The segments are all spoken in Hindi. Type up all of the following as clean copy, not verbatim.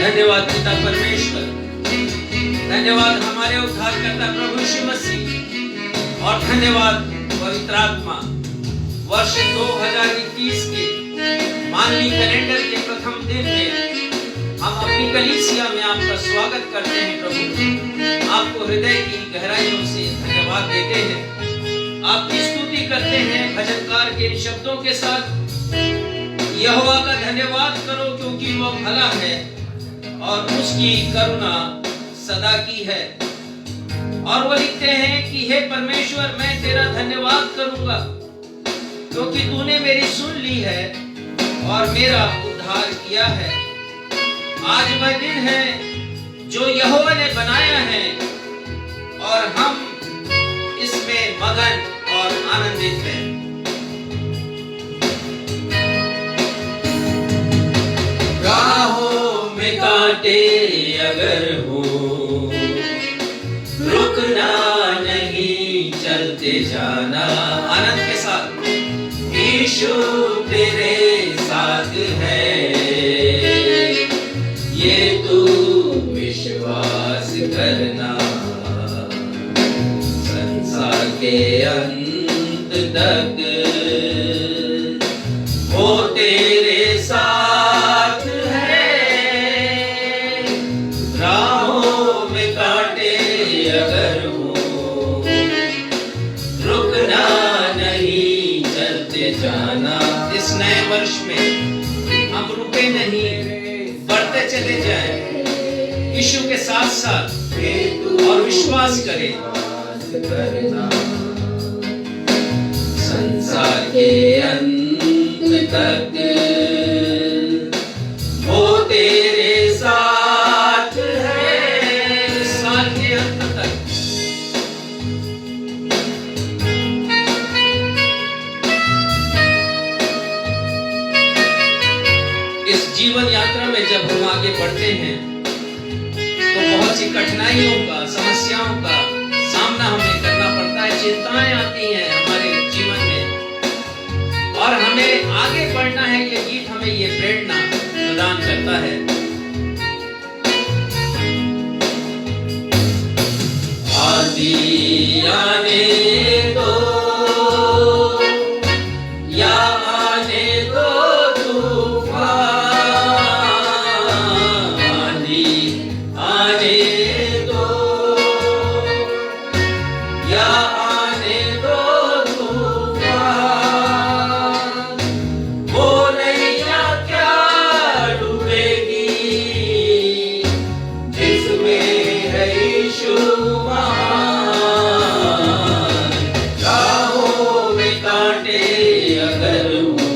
धन्यवाद पिता परमेश्वर, धन्यवाद हमारे उद्धारकर्ता प्रभु यीशु मसीह और धन्यवाद पवित्र आत्मा। वर्ष 2021 के मानवीय कैलेंडर के प्रथम दिन में हम अपनी कलीसिया में आपका स्वागत करते हैं प्रभु। आपको हृदय की गहराइयों से धन्यवाद देते हैं, आपकी स्तुति करते हैं भजनकार के इन शब्दों के साथ। यहोवा का धन्यवाद करो क्योंकि वह भला है और उसकी करुणा सदा की है। और वो लिखते हैं कि हे परमेश्वर, मैं तेरा धन्यवाद करूंगा क्योंकि तूने मेरी सुन ली है और मेरा उद्धार किया है। आज वह दिन है जो यहोवा ने बनाया है और हम इसमें मगन और आनंदित हैं। राहों में कांटे अगर हो, रुकना नहीं, चलते जाना। आनंद के साथ, यीशु तेरे साथ है, ये तू विश्वास करना। संसार के अंत तक वो तेरे साथ है। राहों में कांटे अगर हो, रुकना नहीं, चलते जाना। इस नए वर्ष में हम रुके नहीं, बढ़ते चले जाएं यीशु के साथ साथ और विश्वास करें। संसार के अंत तक वो तेरे साथ है। साल के अंत तक इस जीवन यात्रा में जब हम आगे बढ़ते हैं तो बहुत सी कठिनाइयों का, समस्याओं का सामना हमें करना पड़ता है। चिंताएं आती हैं हमारे जीवन में और हमें आगे बढ़ना है। ये गीत हमें ये प्रेरणा प्रदान करता है। आंधी आने दो या आने दो तूफान, आंधी आने दो या आने दो तूफान, वो नैया क्या डूबेगी जिसमें है यीशु महान। राहों में कांटे अगर हो,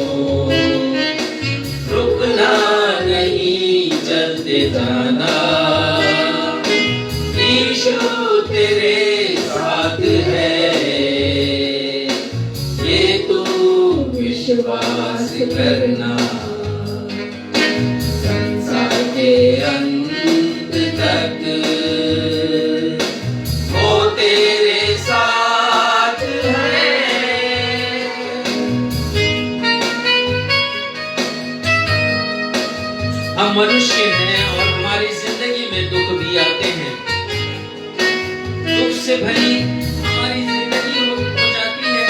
रुकना नहीं, चलते जाना। यीशु तेरे साथ है, ये तू विश्वास करना। संसार के अंत तक वो तेरे साथ है। हम मनुष्य हैं और हमारी जिंदगी में दुख भी आते हैं। दुख से भरी हमारी जिंदगी हो जाती है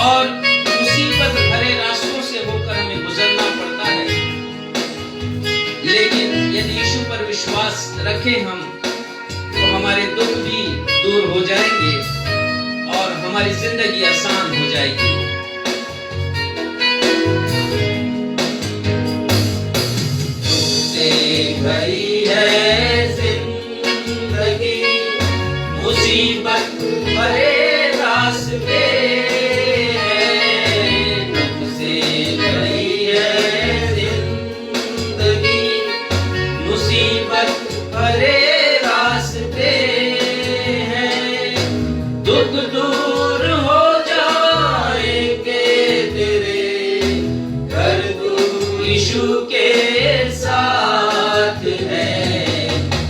और मुसीबत भरे रास्तों से होकर हमें गुजरना पड़ता है। लेकिन यदि यीशु पर विश्वास रखें हम, तो हमारे दुख भी दूर हो जाएंगे और हमारी जिंदगी आसान हो जाएगी। भरी है जिंदगी, मुसीबत भरे रास्ते हैं। तुमसे भरी है जिंदगी, मुसीबत भरे रास्ते हैं। दुख दूर हो जाएंगे तेरे घर, तू यीशु के साथ है।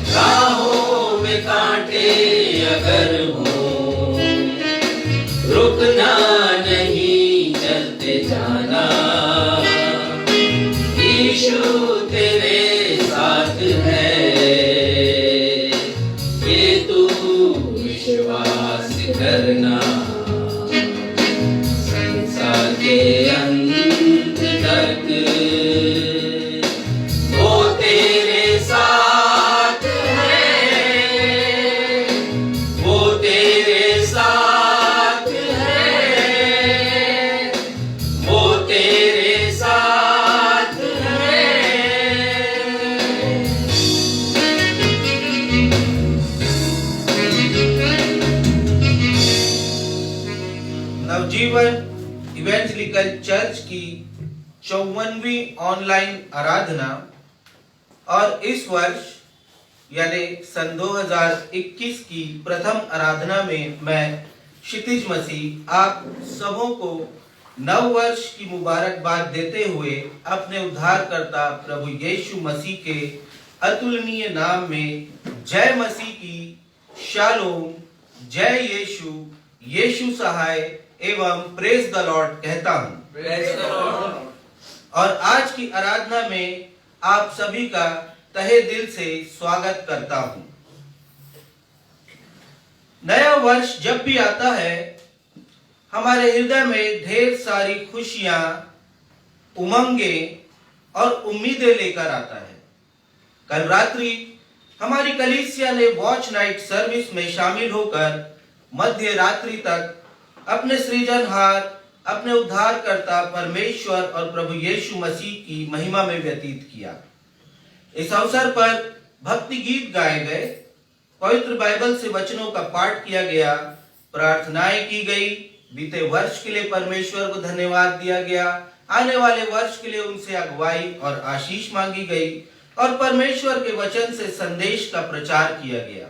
राहों में कांटे अगर हो, रुकना नहीं, चलते जाना। यीशु तेरे इमानुएल चर्च की 54वीं ऑनलाइन आराधना और इस वर्ष यानी सन 2021 की प्रथम आराधना में मैं क्षितिज मसीह आप सबों को नव वर्ष की मुबारकबाद देते हुए अपने उद्धारकर्ता प्रभु यीशु मसीह के अतुलनीय नाम में जय मसीह की शालोम, जय यीशु, यीशु सहाय एवं प्रेज द लॉर्ड कहता हूँ। Praise the Lord. और आज की आराधना में आप सभी का तहे दिल से स्वागत करता हूँ। नया वर्ष जब भी आता है हमारे हृदय में ढेर सारी खुशियां, उमंगे और उम्मीदें लेकर आता है। कल रात्रि हमारी कलीसिया ने वॉच नाइट सर्विस में शामिल होकर मध्य रात्रि तक अपने सृजनहार, अपने उद्धारकर्ता परमेश्वर और प्रभु यीशु मसीह की महिमा में व्यतीत किया। इस अवसर पर भक्ति गीत गाए गए, पवित्र बाइबल से वचनों का पाठ किया गया, प्रार्थनाएं की गई, बीते वर्ष के लिए परमेश्वर को धन्यवाद दिया गया, आने वाले वर्ष के लिए उनसे अगुवाई और आशीष मांगी गई और परमेश्वर के वचन से संदेश का प्रचार किया गया।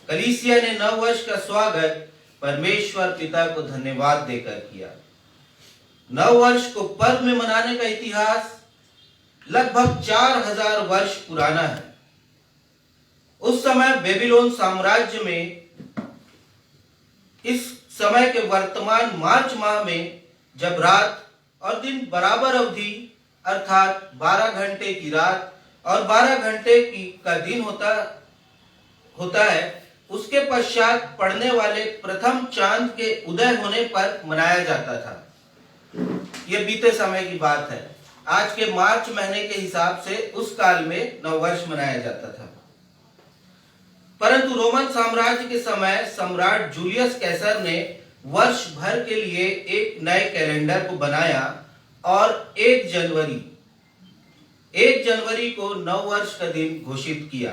कलीसिया ने नव वर्ष का स्वागत परमेश्वर पिता को धन्यवाद देकर किया। नव वर्ष को पर्व में मनाने का इतिहास लगभग 4000 वर्ष पुराना है। उस समय बेबीलोन साम्राज्य में इस समय के वर्तमान मार्च माह में जब रात और दिन बराबर अवधि अर्थात 12 घंटे की रात और 12 घंटे का दिन होता है, उसके पश्चात पड़ने वाले प्रथम चांद के उदय होने पर मनाया जाता था। यह बीते समय की बात है। आज के मार्च महीने के हिसाब से उस काल में नववर्ष मनाया जाता था। परंतु रोमन साम्राज्य के समय सम्राट जूलियस कैसर ने वर्ष भर के लिए एक नए कैलेंडर को बनाया और 1 जनवरी को नव वर्ष का दिन घोषित किया।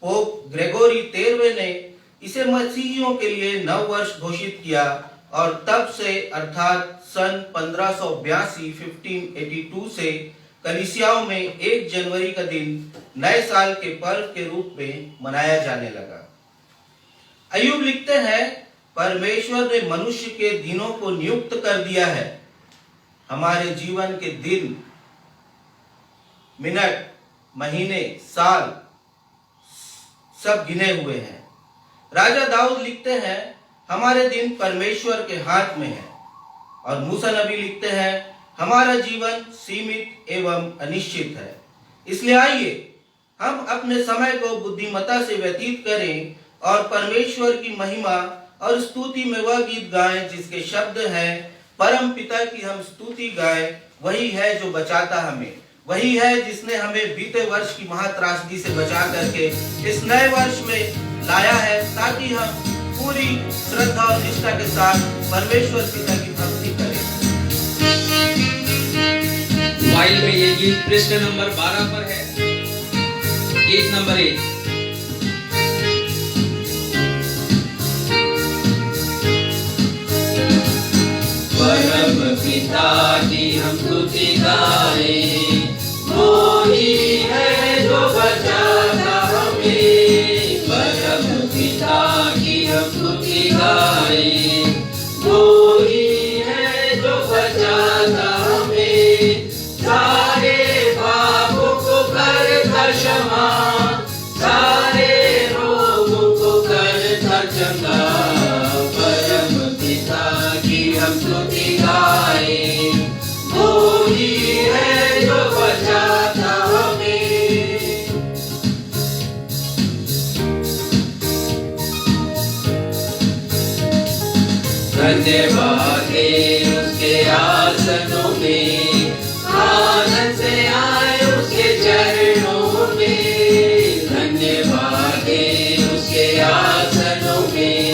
पोप ग्रेगोरी 13वें ने इसे मसीहियों के लिए नव वर्ष घोषित किया और तब से अर्थात सन 1582 से कलीसियाओं में 1 जनवरी का दिन नए साल के पर्व के रूप में मनाया जाने लगा। अय्यूब लिखते हैं, परमेश्वर ने मनुष्य के दिनों को नियुक्त कर दिया है। हमारे जीवन के दिन, मिनट, महीने, साल सब गिने हुए हैं। राजा दाऊद लिखते हैं, हमारे दिन परमेश्वर के हाथ में है। और मूसा नबी लिखते हैं, हमारा जीवन सीमित एवं अनिश्चित है। इसलिए आइए हम अपने समय को बुद्धिमत्ता से व्यतीत करें और परमेश्वर की महिमा और स्तुति में वह गीत गाएं जिसके शब्द हैं, परम पिता की हम स्तुति गाएं। वही है जो बचाता हमें, वही है जिसने हमें बीते वर्ष की महात्रासदी से बचा करके इस नए वर्ष में लाया है, ताकि हम पूरी श्रद्धा और निष्ठा के साथ परमेश्वर पिता की भक्ति करें। मोबाइल में ये गीत पृष्ठ नंबर 12 पर है, गीत नंबर 1। परम पिता की हम स्तुति गाएं, वो ही है जो बचाता हमें। परम पिता की हम स्तुति गाएं, वो ही है जो बचाता हमें। सारे पापों को करता क्षमा, सारे रोगों को करता चंगा। परम पिता की हम स्तुति गाएं, वो ही है जो बचाता हमें। धन्यवाद है उसके आसनों में, आनंद से आए उसके चरणों में। धन्यवाद है उसके आसनों में,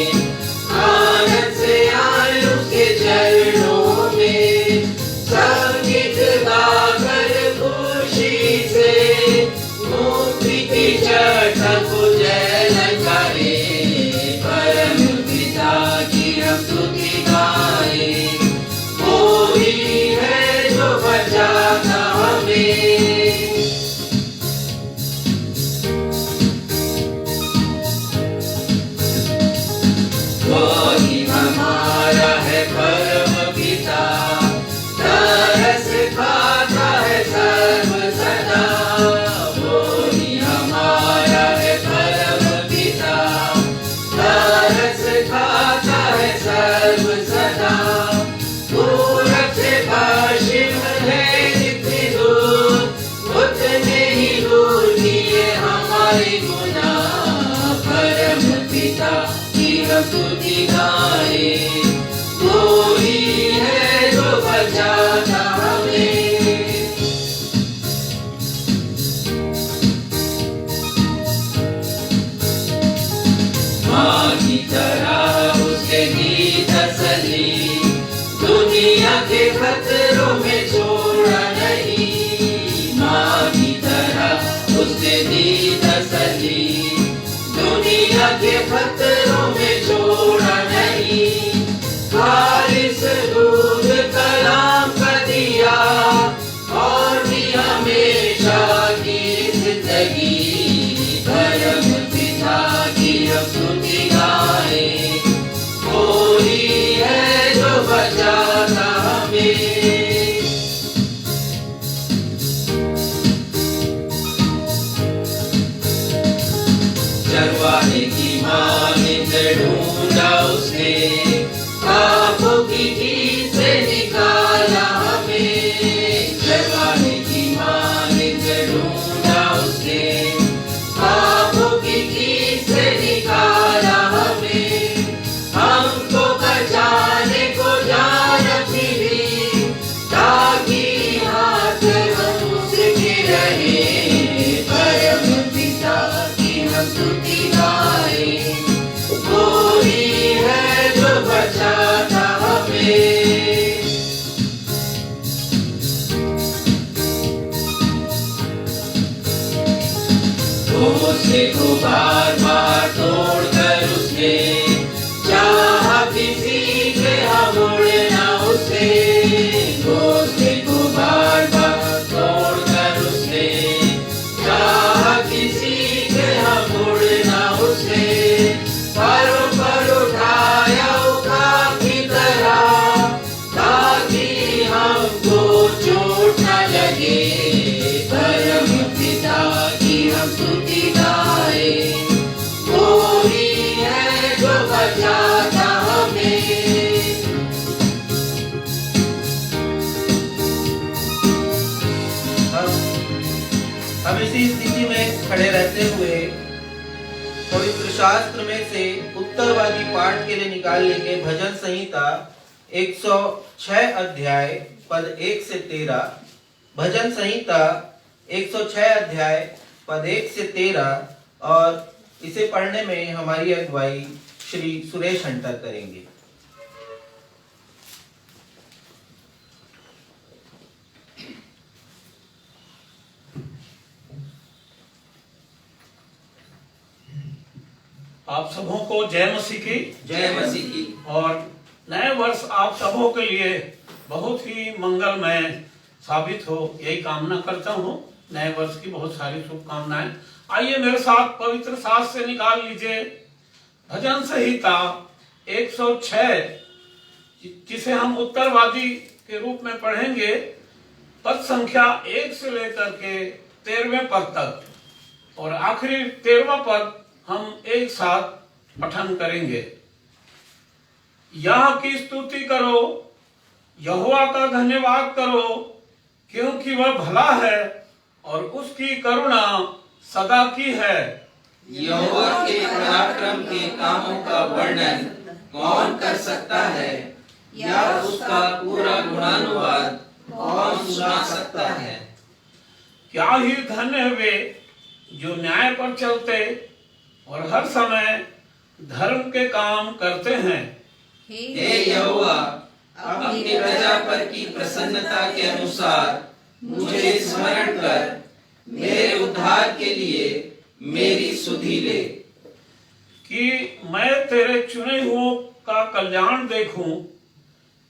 आनंद से आए उसके चरणों में। संगीत गाकर खुशी से मुक्ति की चढ़ को जय ललकारे। परम पिता की हम स्तुति गाएं, घोंसले को बार बार तोड़कर उसने चाहा कि सीधे हम उड़ना उसने। घोंसले को बार बार तोड़कर उसने चाहा कि सीधे हम उड़ना उसने। परों पर उठाया उखाड़ की तरह ताकि हमको चोट न लगे। परम पिता की हम स्तुति गाए, वो ही है जो बचाता हमें। हम इसी स्थिति में खड़े रहते हुए पवित्र शास्त्र में से उत्तरवादी पाठ के लिए निकाल लेंगे भजन संहिता 106 अध्याय पद 1 से 13। भजन संहिता 106 अध्याय पद 1 से 13 और इसे पढ़ने में हमारी अगुवाई श्री सुरेश हंटर करेंगे। आप सबों को जय मसीह की। जय मसीह की। और नए वर्ष आप सबों के लिए बहुत ही मंगलमय साबित हो, यही कामना करता हूँ। नए वर्ष की बहुत सारी शुभकामनाएं। आइए मेरे साथ पवित्र शास्त्र से निकाल लीजिए भजन संहिता 106, जिसे हम उत्तरवादी के रूप में पढ़ेंगे, पद संख्या 1 से लेकर के 13वें पद तक, और आखिरी 13वां पद हम एक साथ पठन करेंगे। यह की स्तुति करो, यहोवा का धन्यवाद करो, क्योंकि वह भला है और उसकी करुणा सदा की है। यहोवा के पराक्रम के कामों का वर्णन कौन कर सकता है, या उसका पूरा गुणानुवाद कौन सुना सकता है। क्या ही धन्य वे जो न्याय पर चलते और हर समय धर्म के काम करते हैं। हे यहोवा, अपनी प्रजा पर की प्रसन्नता के अनुसार मुझे स्मरण कर, मेरे उद्धार के लिए मेरी सुधि ले। कि मैं तेरे चुने हुओं का कल्याण देखूं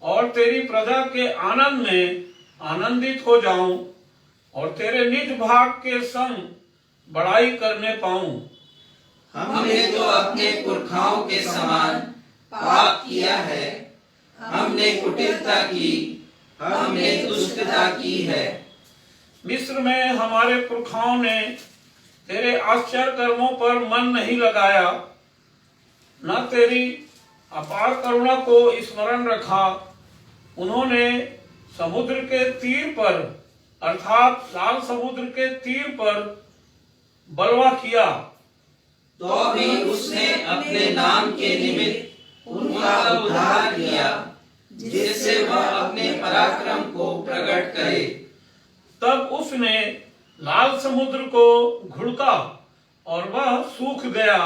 और तेरी प्रजा के आनंद में आनंदित हो जाऊं और तेरे निज भाग के संग बड़ाई करने पाऊं। हमने तो अपने पुरखाओं के समान पाप किया है, हमने कुटिलता की, हमने दुष्टता की है। मिस्र में हमारे पुरखाओं ने तेरे आश्चर्य कर्मों पर मन नहीं लगाया, न तेरी अपार करुणा को स्मरण रखा। उन्होंने समुद्र के तीर पर, अर्थात लाल समुद्र के तीर पर बलवा किया, तो भी उसने अपने नाम के निमित्त उनका उद्धार किया, जिससे वह अपने पराक्रम को प्रकट करे। तब उसने लाल समुद्र को घुड़का और वह सूख गया,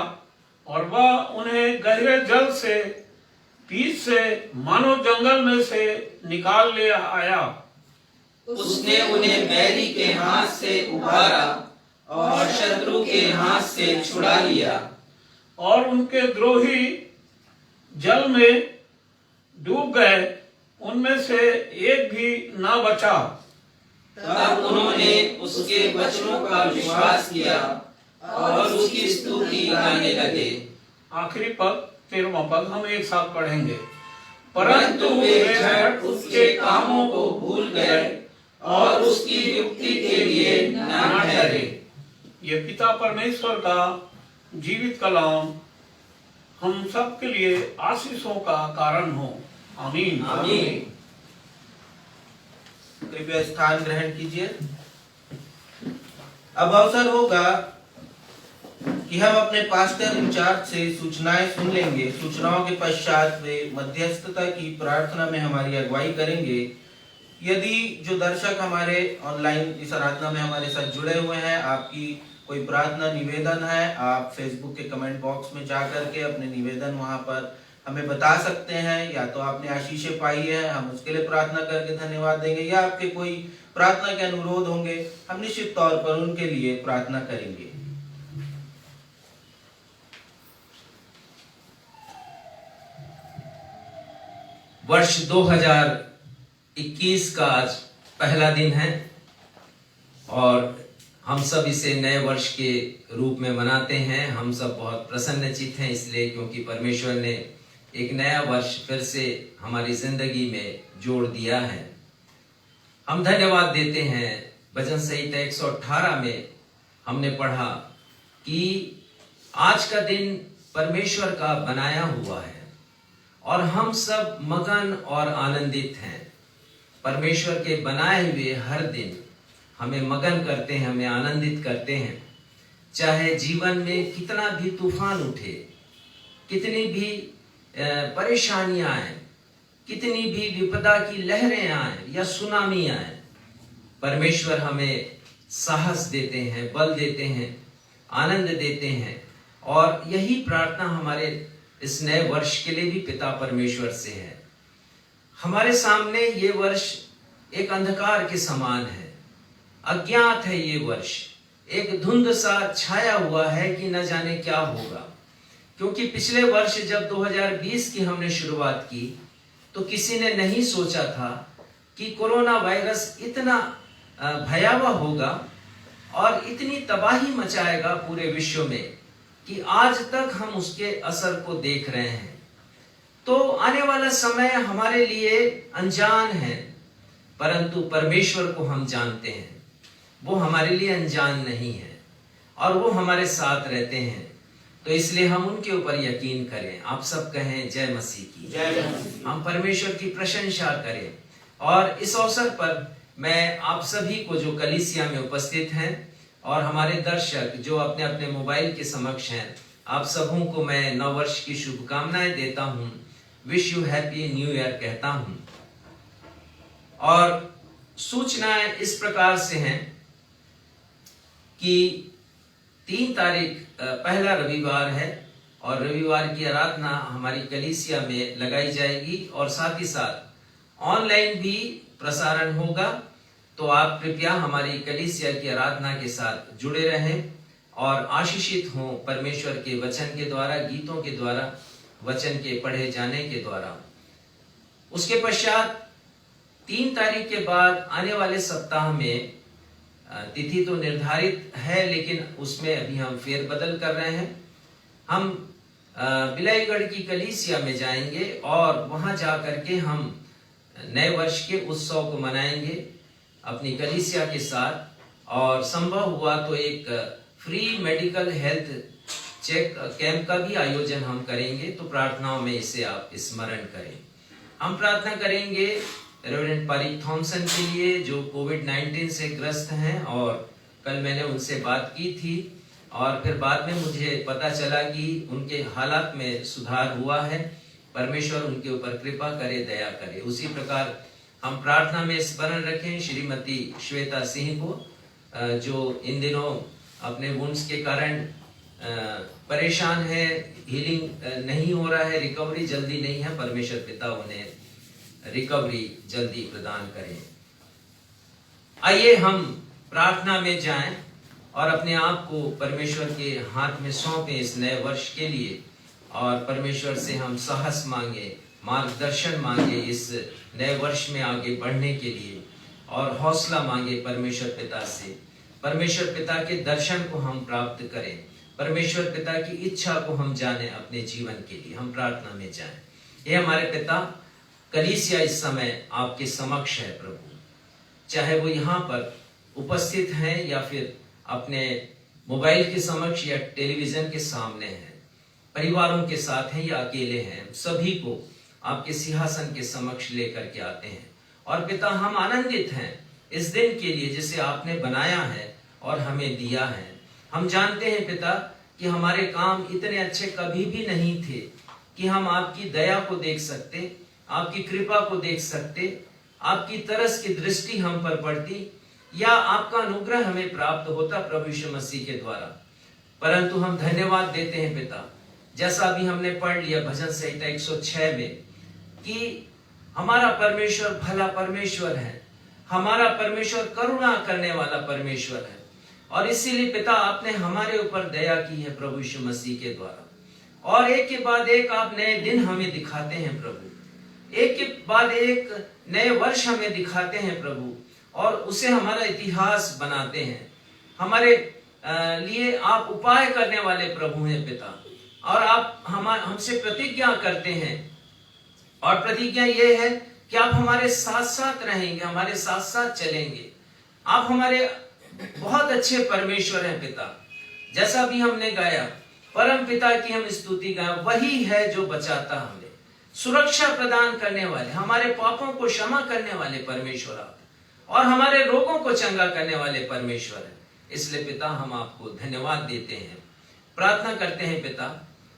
और वह उन्हें गहरे जल से बीच से मानो जंगल में से निकाल ले आया। उसने उन्हें बैरी के हाथ से उबारा और शत्रु के हाथ से छुड़ा लिया। और उनके द्रोही जल में डूब गए, उनमें से एक भी न बचा। तब उन्होंने उसके वचनों का विश्वास किया और उसकी स्तुति गाने लगे। आखिरी पद 13वां पद हम एक साथ पढ़ेंगे। परंतु वे झट उसके कामों को भूल गए और उसकी युक्ति के लिए न ठहरे। ये पिता परमेश्वर का जीवित कलाम हम सब के लिए आशीषों का कारण हो। आमीन। आमीन। कृपया स्थान ग्रहण कीजिए। अब अवसर होगा कि हम अपने पास्टर इंचार्ज से सूचनाएं सुन लेंगे। सूचनाओं के पश्चात वे मध्यस्थता की प्रार्थना में हमारी अगुवाई करेंगे। यदि जो दर्शक हमारे ऑनलाइन इस आराधना में हमारे साथ जुड़े हुए हैं, आपकी कोई प्रार्थना निवेदन है, आप फेसबुक के कमेंट बॉक्स में जाकर के अपने निवेदन वहां पर हमें बता सकते हैं। या तो आपने आशीषें पाई है, हम उसके लिए प्रार्थना करके धन्यवाद देंगे, या आपके कोई प्रार्थना के अनुरोध होंगे, हम निश्चित तौर पर उनके लिए प्रार्थना करेंगे। वर्ष 2021 का आज पहला दिन है और हम सब इसे नए वर्ष के रूप में मनाते हैं। हम सब बहुत प्रसन्नचित्त हैं इसलिए क्योंकि परमेश्वर ने एक नया वर्ष फिर से हमारी जिंदगी में जोड़ दिया है। हम धन्यवाद देते हैं। भजन संहिता 118 में हमने पढ़ा कि आज का दिन परमेश्वर का बनाया हुआ है और हम सब मगन और आनंदित हैं। परमेश्वर के बनाए हुए हर दिन हमें मगन करते हैं, हमें आनंदित करते हैं। चाहे जीवन में कितना भी तूफान उठे, कितनी भी परेशानियां आए, कितनी भी विपदा की लहरें आए या सुनामी आए, परमेश्वर हमें साहस देते हैं, बल देते हैं, आनंद देते हैं। और यही प्रार्थना हमारे इस नए वर्ष के लिए भी पिता परमेश्वर से है। हमारे सामने ये वर्ष एक अंधकार के समान है, अज्ञात है। ये वर्ष एक धुंध सा छाया हुआ है कि न जाने क्या होगा। क्योंकि पिछले वर्ष जब 2020 की हमने शुरुआत की तो किसी ने नहीं सोचा था कि कोरोना वायरस इतना भयावह होगा और इतनी तबाही मचाएगा पूरे विश्व में कि आज तक हम उसके असर को देख रहे हैं। तो आने वाला समय हमारे लिए अनजान है, परंतु परमेश्वर को हम जानते हैं। वो हमारे लिए अनजान नहीं है और वो हमारे साथ रहते हैं। तो इसलिए हम उनके ऊपर यकीन करें। आप सब कहें जय मसीह की जय। हम परमेश्वर की प्रशंसा करें। और इस अवसर पर मैं आप सभी को जो कलीसिया में उपस्थित हैं और हमारे दर्शक जो अपने अपने मोबाइल के समक्ष हैं, आप सबों को मैं नव वर्ष की शुभकामनाएं देता हूं। Wish you happy new year कहता हूं। और सूचनाएं इस प्रकार से हैं कि 3 तारीख पहला रविवार है और रविवार की आराधना हमारी कलीसिया में लगाई जाएगी और साथ ही साथ ऑनलाइन भी प्रसारण होगा। तो आप कृपया हमारी कलीसिया की आराधना के साथ जुड़े रहें और आशीषित हों परमेश्वर के वचन के द्वारा, गीतों के द्वारा, वचन के पढ़े जाने के द्वारा। उसके पश्चात 3 तारीख के बाद आने वाले सप्ताह में तिथि तो निर्धारित है लेकिन उसमें अभी हम फेरबदल कर रहे हैं। हम बिलाईगढ़ की कलीसिया में जाएंगे और वहां जाकर के हम नए वर्ष के उत्सव को मनाएंगे अपनी कलीसिया के साथ। और संभव हुआ तो एक free medical health check camp का भी आयोजन हम करेंगे। तो प्रार्थनाओं में इसे आप स्मरण करें। हम प्रार्थना करेंगे रेवरेंड पारिक थॉमसन के लिए जो कोविड-19 से ग्रस्त हैं और कल मैंने उनसे बात की थी और फिर बाद में मुझे पता चला कि उनके हालात में सुधार हुआ है। परमेश्वर उनके ऊपर कृपा करे, दया करे। उसी प्रकार हम प्रार्थना में स्मरण रखें श्रीमती श्वेता सिंह को जो इन दिनों अपने वुंड्स के कारण परेशान है, हीलिंग नहीं हो रहा है, रिकवरी जल्दी नहीं है। परमेश्वर पिता उन्हें रिकवरी जल्दी प्रदान करें। आइए हम प्रार्थना में जाएं और अपने आप को परमेश्वर के हाथ में सौंपें इस नए वर्ष के लिए और परमेश्वर से हम साहस मांगे, मार्गदर्शन मांगे इस नए वर्ष में आगे बढ़ने के लिए और हौसला मांगे परमेश्वर पिता से। परमेश्वर पिता के दर्शन को हम प्राप्त करें, परमेश्वर पिता की इच्छा को हम जाने अपने जीवन के लिए। हम प्रार्थना में जाएं। ये हमारे पिता, कलीसिया इस समय आपके समक्ष है प्रभु, चाहे वो यहाँ पर उपस्थित हैं या फिर अपने मोबाइल के समक्ष या टेलीविजन के सामने हैं, परिवारों के साथ हैं या अकेले हैं, सभी को आपके सिंहासन के समक्ष लेकर के आते हैं। और पिता हम आनंदित हैं इस दिन के लिए जिसे आपने बनाया है और हमें दिया है। हम जानते हैं पिता कि हमारे काम इतने अच्छे कभी भी नहीं थे कि हम आपकी दया को देख सकते, आपकी कृपा को देख सकते, आपकी तरस की दृष्टि हम पर पड़ती या आपका अनुग्रह हमें प्राप्त होता प्रभु यीशु मसीह के द्वारा। परंतु हम धन्यवाद देते हैं पिता, जैसा अभी हमने पढ़ लिया भजन संहिता 106 में कि हमारा परमेश्वर भला परमेश्वर है, हमारा परमेश्वर करुणा करने वाला परमेश्वर है। और इसीलिए पिता आपने हमारे ऊपर दया की है प्रभु यीशु मसीह के द्वारा। और एक के बाद एक आप नए दिन हमें दिखाते हैं प्रभु। एक के बाद एक नए वर्ष हमें दिखाते हैं प्रभु, और उसे हमारा इतिहास बनाते हैं। हमारे लिए आप उपाय करने वाले प्रभु हैं पिता, और आप हमसे प्रतिज्ञा करते हैं, और प्रतिज्ञा ये है कि आप हमारे साथ साथ रहेंगे, हमारे साथ साथ चलेंगे। आप हमारे बहुत अच्छे परमेश्वर हैं पिता। जैसा भी हमने गाया, परम पिता की हम स्तुति गाएं, वही है जो बचाता हमें, सुरक्षा प्रदान करने वाले, हमारे पापों को क्षमा करने वाले परमेश्वर आप, और हमारे रोगों को चंगा करने वाले परमेश्वर हैं। इसलिए पिता हम आपको धन्यवाद देते हैं, प्रार्थना करते हैं पिता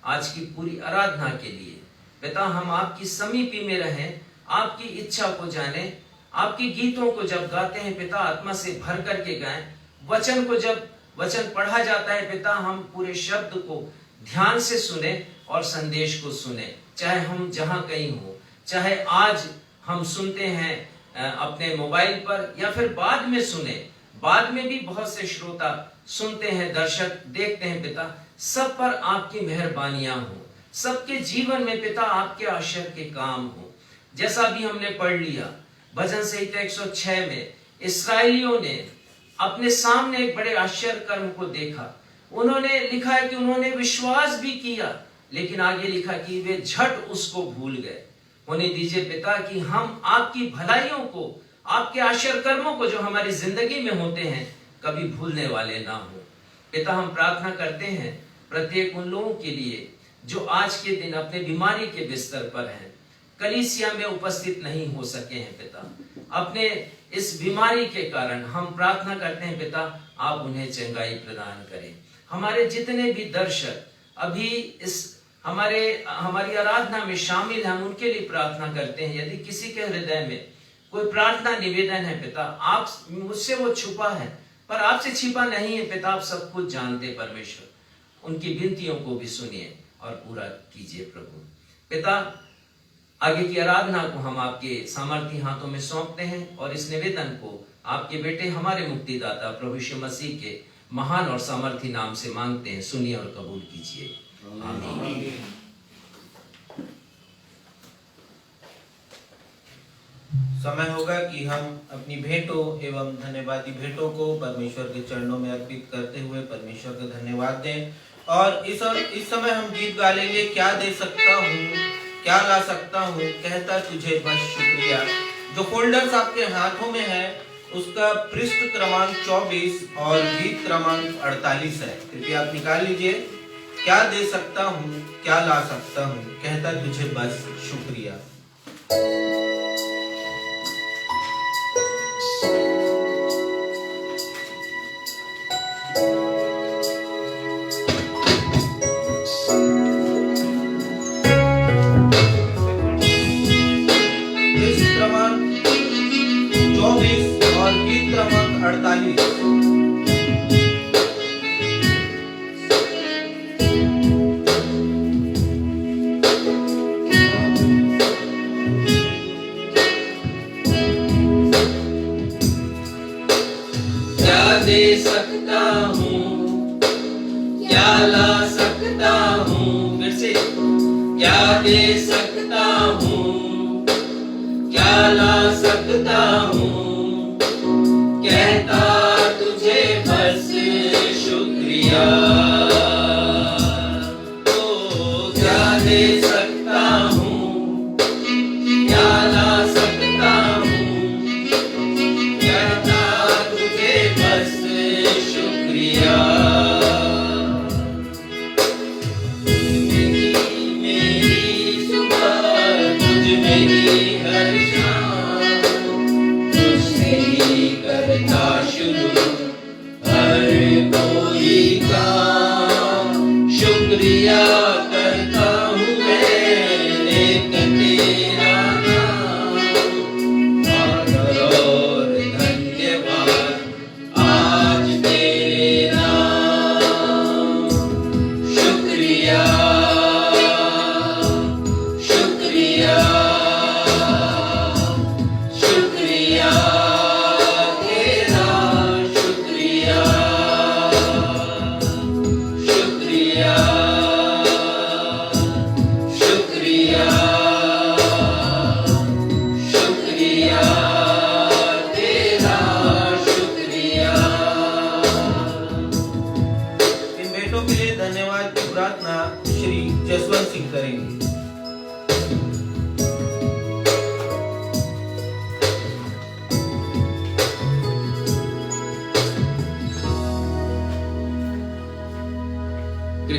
आज की पूरी आराधना के लिए। पिता हम आपकी समीपी में रहें, आपकी इच्छा को जाने, आपकी गीतों को जब गाते हैं पिता आत्मा से भर करके गाएं, वचन को जब वचन पढ़ा जाता है पिता हम पूरे शब्द को ध्यान से सुने और संदेश को सुने, चाहे हम जहां कहीं हो, चाहे आज हम सुनते हैं अपने मोबाइल पर या फिर बाद में सुने, बाद में भी बहुत से श्रोता सुनते हैं, दर्शक देखते हैं पिता, सब पर आपकी मेहरबानियां हो, सबके जीवन में पिता आपके आशीर्वाद के काम हो। जैसा भी हमने पढ़ लिया भजन संहिता 106 में, इस्राएलियों ने अपने सामने एक बड़े आश्चर्य कर्म को देखा। उन्होंने लिखा है कि उन्होंने विश्वास भी किया, लेकिन आगे लिखा कि वे झट उसको भूल गए। होने दीजिए पिता कि हम आपकी भलाइयों को, आपके आश्चर्य कर्मों को जो हमारी जिंदगी में होते हैं, कभी भूलने वाले ना हो। पिता हम प्रार्थना करते हैं प्रत्येक उन लोगों के लिए जो आज के दिन अपने बीमारी के बिस्तर पर हैं, कलीसिया में उपस्थित नहीं हो सके हैं पिता, अपने इस बीमारी के कारण हम प्रार्थना करते हैं पिता आप उन्हें चंगाई प्रदान करें। हमारे जितने भी दर्शक अभी इस हमारी आराधना में शामिल हैं, हम उनके लिए प्रार्थना करते हैं। यदि किसी के हृदय में कोई प्रार्थना निवेदन है पिता, आप मुझसे वो छुपा है पर आपसे छिपा नहीं है पिता, आप सब कुछ जानते परमेश्वर, उनकी विनतियों को भी सुनिए और पूरा कीजिए प्रभु। पिता आगे की आराधना को हम आपके सामर्थी हाथों में सौंपते हैं और इस निवेदन को आपके बेटे हमारे मुक्तिदाता प्रभु यीशु मसीह के महान और सामर्थी नाम से मांगते हैं, सुनिए और कबूल कीजिए, आमीन। समय होगा कि हम अपनी भेंटों एवं धन्यवादी भेंटों को परमेश्वर के चरणों में अर्पित करते हुए परमेश्वर का धन्यवाद दें। और इस समय हम गीत गा लेंगे, क्या दे सकता हूँ क्या ला सकता हूँ, कहता तुझे बस शुक्रिया। जो फोल्डर्स आपके हाथों में है उसका पृष्ठ क्रमांक 24 और गीत क्रमांक 48 है, कृपया आप निकाल लीजिए। क्या दे सकता हूँ क्या ला सकता हूँ, कहता तुझे बस शुक्रिया। दे सकता हूँ क्या ला सकता हूँ, फिर से क्या दे सकता हूँ क्या ला सकता हूँ, कहता तुझे बस शुक्रिया। ओ क्या दे सकता हूँ क्या ला सकता हूँ, कहता तुझे बस शुक्रिया। मेरी सुबह तुझ में ही हर शाम, तुझसे ही करता शुरू हर कोई काम। शुक्रिया करता हूँ मैं एक तेरा नाम, आदर और धन्यवाद आज तेरे नाम। शुक्रिया शुक्रिया शुक्रिया तेरा शुक्रिया।